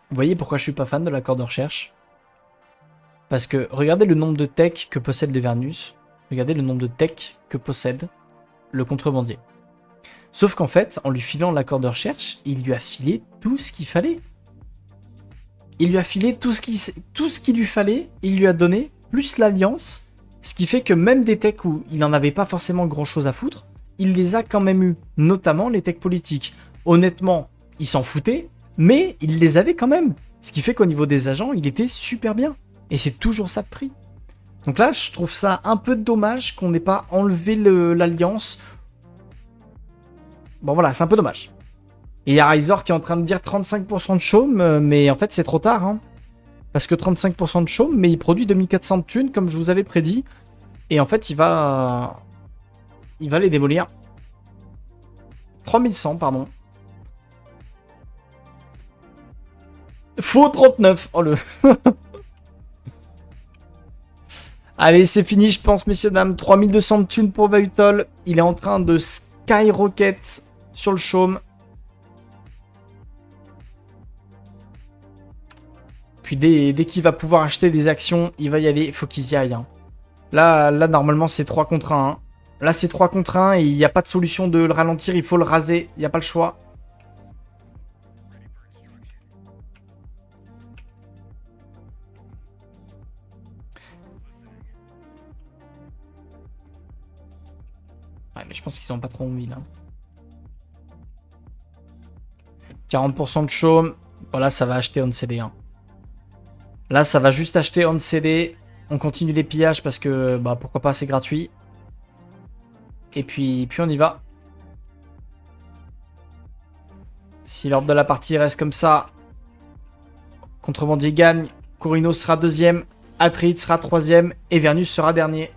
Vous voyez pourquoi je suis pas fan de l'accord de recherche? Parce que regardez le nombre de tech que possède le Vernus. Regardez le nombre de tech que possède le contrebandier. Sauf qu'en fait, en lui filant l'accord de recherche, il lui a filé tout ce qu'il fallait. Il lui a filé tout ce qu'il lui fallait, il lui a donné, plus l'alliance, ce qui fait que même des techs où il n'en avait pas forcément grand chose à foutre, il les a quand même eu, notamment les techs politiques. Honnêtement, il s'en foutait, mais il les avait quand même. Ce qui fait qu'au niveau des agents, il était super bien. Et c'est toujours ça de prix. Donc là, je trouve ça un peu dommage qu'on n'ait pas enlevé l'alliance. Bon voilà, c'est un peu dommage. Et il y a Razor qui est en train de dire 35% de chaume, mais en fait c'est trop tard. Hein. Parce que 35% de chaume, mais il produit 2400 de thunes, comme je vous avais prédit. Et en fait, il va les démolir. 3100, pardon. Faux 39. Oh le... Allez, c'est fini, je pense, messieurs, dames. 3200 de thunes pour Vautol. Il est en train de skyrocket sur le chaume. Puis dès qu'il va pouvoir acheter des actions, il va y aller. Il faut qu'ils y aillent. Hein. Là, normalement, c'est 3 contre 1. Hein. Là, c'est 3 contre 1 et il n'y a pas de solution de le ralentir. Il faut le raser. Il n'y a pas le choix. Ouais, mais je pense qu'ils n'ont pas trop envie, là. 40% de chaume. Voilà, ça va acheter on CD. Hein. Là, ça va juste acheter on CD. On continue les pillages parce que, bah, pourquoi pas, c'est gratuit. Et puis on y va. Si l'ordre de la partie reste comme ça, Contrebandier gagne. Corino sera deuxième. Atreide sera troisième. Et Vernus sera dernier.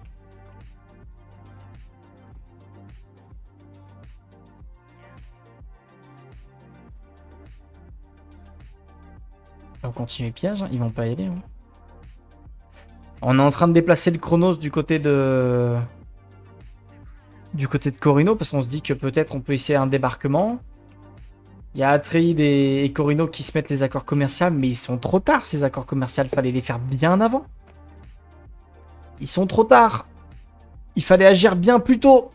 On va continuer les pillages. Hein. Ils vont pas y aller. Hein. On est en train de déplacer le Chronos du côté de Corino parce qu'on se dit que peut-être on peut essayer un débarquement. Il y a Atreide et Corino qui se mettent les accords commerciaux, mais ils sont trop tard ces accords commerciaux, il fallait les faire bien avant. Ils sont trop tard. Il fallait agir bien plus tôt.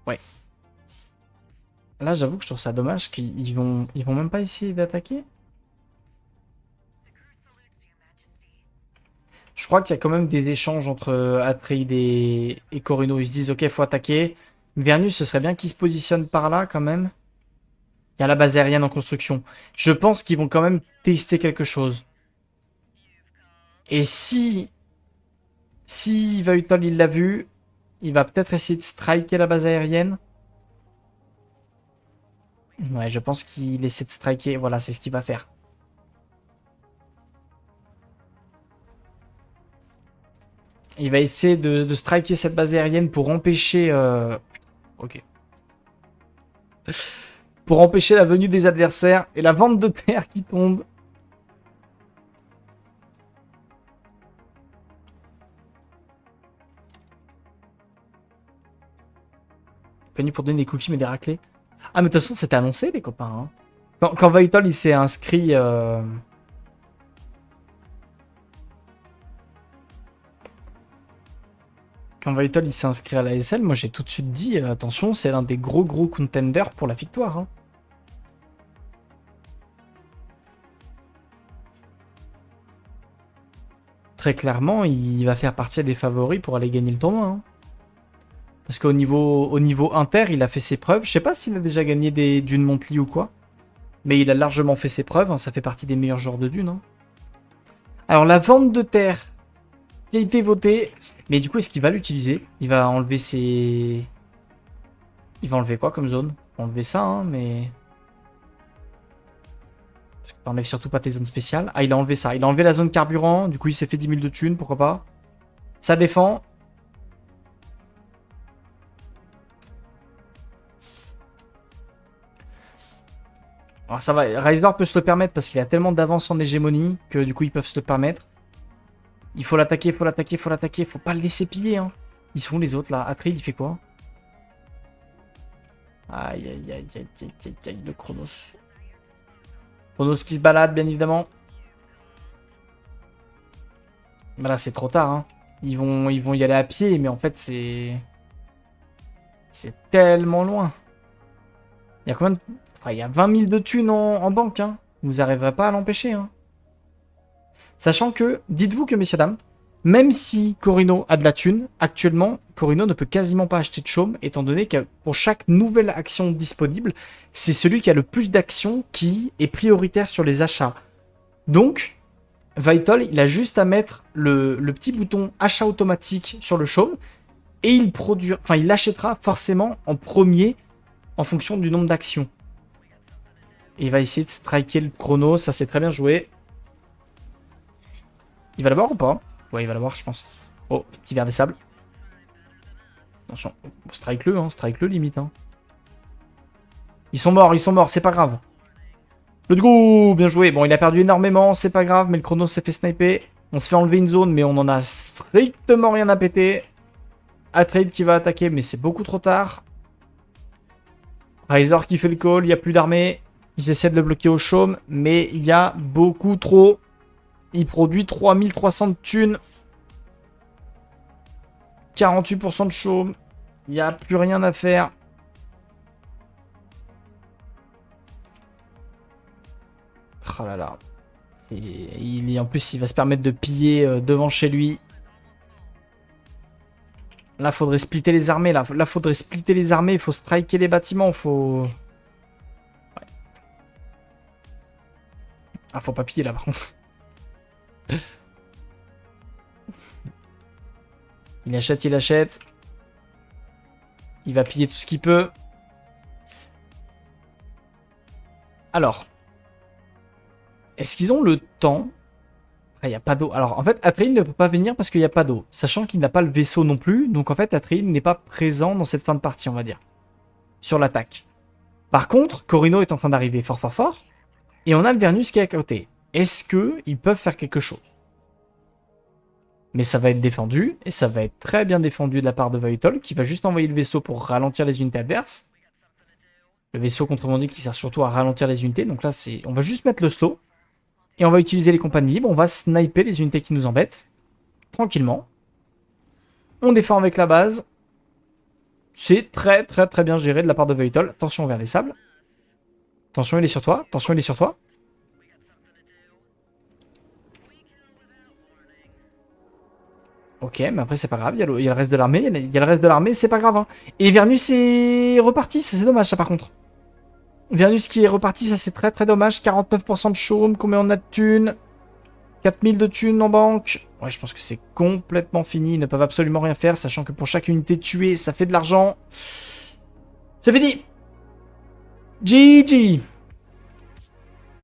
Ouais. Là, j'avoue que je trouve ça dommage qu'ils vont même pas essayer d'attaquer. Je crois qu'il y a quand même des échanges entre Atreide et Corino. Ils se disent, ok, faut attaquer. Vernus, ce serait bien qu'il se positionne par là quand même. Il y a la base aérienne en construction. Je pense qu'ils vont quand même tester quelque chose. Et si Vautol il l'a vu, il va peut-être essayer de striker la base aérienne. Ouais, je pense qu'il essaie de striker. Voilà, c'est ce qu'il va faire. Il va essayer de striker cette base aérienne pour empêcher... Ok. Pour empêcher la venue des adversaires et la vente de terre qui tombe. Pas venu pour donner des cookies mais des raclés. Ah mais de toute façon c'était annoncé les copains. Hein. Quand Vautol il s'est inscrit... Quand Vautol il s'est inscrit à la SL, moi j'ai tout de suite dit attention, c'est l'un des gros contenders pour la victoire. Hein. Très clairement, il va faire partie des favoris pour aller gagner le tournoi. Hein. Parce qu'au niveau inter, il a fait ses preuves. Je sais pas s'il a déjà gagné d'une Montly ou quoi. Mais il a largement fait ses preuves, hein, ça fait partie des meilleurs joueurs de Dune. Hein. Alors la vente de terre qui a été votée, mais du coup est-ce qu'il va l'utiliser? Il va enlever ses... Il va enlever quoi comme zone? Il va enlever ça, hein, mais... T'enlèves surtout pas tes zones spéciales. Ah, il a enlevé ça. Il a enlevé la zone carburant. Du coup, il s'est fait 10 000 de thunes. Pourquoi pas. Ça défend. Alors ça va. Riser peut se le permettre parce qu'il a tellement d'avance en hégémonie que du coup, ils peuvent se le permettre. Il faut l'attaquer, il faut l'attaquer, il faut l'attaquer. Faut pas le laisser piller. Hein. Ils sont où les autres là? Atreide, il fait quoi? Aïe, aïe, aïe, aïe, aïe, aïe, aïe, de Chronos. Chronos qui se balade, bien évidemment. Bah là, c'est trop tard. Hein. Ils vont y aller à pied, mais en fait, c'est... C'est tellement loin. Il y a combien de... Enfin, il y a 20 000 de thunes en banque. Hein. Vous n'arriverez pas à l'empêcher. Hein. Sachant que, dites-vous que, messieurs, dames, même si Corino a de la thune, actuellement, Corino ne peut quasiment pas acheter de chaume, étant donné que pour chaque nouvelle action disponible, c'est celui qui a le plus d'actions qui est prioritaire sur les achats. Donc, Vital, il a juste à mettre le petit bouton achat automatique sur le chaume, et il l'achètera forcément en premier en fonction du nombre d'actions. Et il va essayer de striker le chrono, ça c'est très bien joué. Il va l'avoir ou pas? Ouais, il va l'avoir, je pense. Oh, petit verre des sables. Attention, strike-le, hein, strike-le limite. Hein. Ils sont morts, c'est pas grave. Let's go, bien joué. Bon, il a perdu énormément, c'est pas grave, mais le chrono s'est fait sniper. On se fait enlever une zone, mais on en a strictement rien à péter. Atreide qui va attaquer, mais c'est beaucoup trop tard. Riser qui fait le call, il n'y a plus d'armée. Ils essaient de le bloquer au chaume, mais il y a beaucoup trop. Il produit 3300 de thunes. 48% de chaume. Il n'y a plus rien à faire. Oh là là. En plus, il va se permettre de piller devant chez lui. Là, faudrait splitter les armées. Là, faudrait splitter les armées. Il faut striker les bâtiments. Faut... Ouais. Ah, faut pas piller là, par contre. Il achète, il achète. Il va piller tout ce qu'il peut. Alors. Est-ce qu'ils ont le temps? Il n'y a pas d'eau. Alors, en fait, Atreide ne peut pas venir parce qu'il n'y a pas d'eau. Sachant qu'il n'a pas le vaisseau non plus. Donc, en fait, Atreide n'est pas présent dans cette fin de partie, on va dire. Sur l'attaque. Par contre, Corino est en train d'arriver fort, fort, fort. Et on a le Vernus qui est à côté. Est-ce qu'ils peuvent faire quelque chose? Mais ça va être défendu. Et ça va être très bien défendu de la part de Vital, qui va juste envoyer le vaisseau pour ralentir les unités adverses. Le vaisseau, contrement dit, qui sert surtout à ralentir les unités. Donc là, on va juste mettre le slow. Et on va utiliser les compagnies libres. On va sniper les unités qui nous embêtent. Tranquillement. On défend avec la base. C'est très très très bien géré de la part de Vital. Attention vers les sables. Attention, il est sur toi. Attention, il est sur toi. Ok, mais après c'est pas grave. Il y a le reste de l'armée. Il y a le reste de l'armée, c'est pas grave. Hein. Et Vernus est reparti. Ça c'est dommage ça par contre. Vernus qui est reparti, ça c'est très très dommage. 49% de chaume, combien on a de thunes? 4000 de thunes en banque. Ouais, je pense que c'est complètement fini. Ils ne peuvent absolument rien faire, sachant que pour chaque unité tuée, ça fait de l'argent. C'est fini. GG.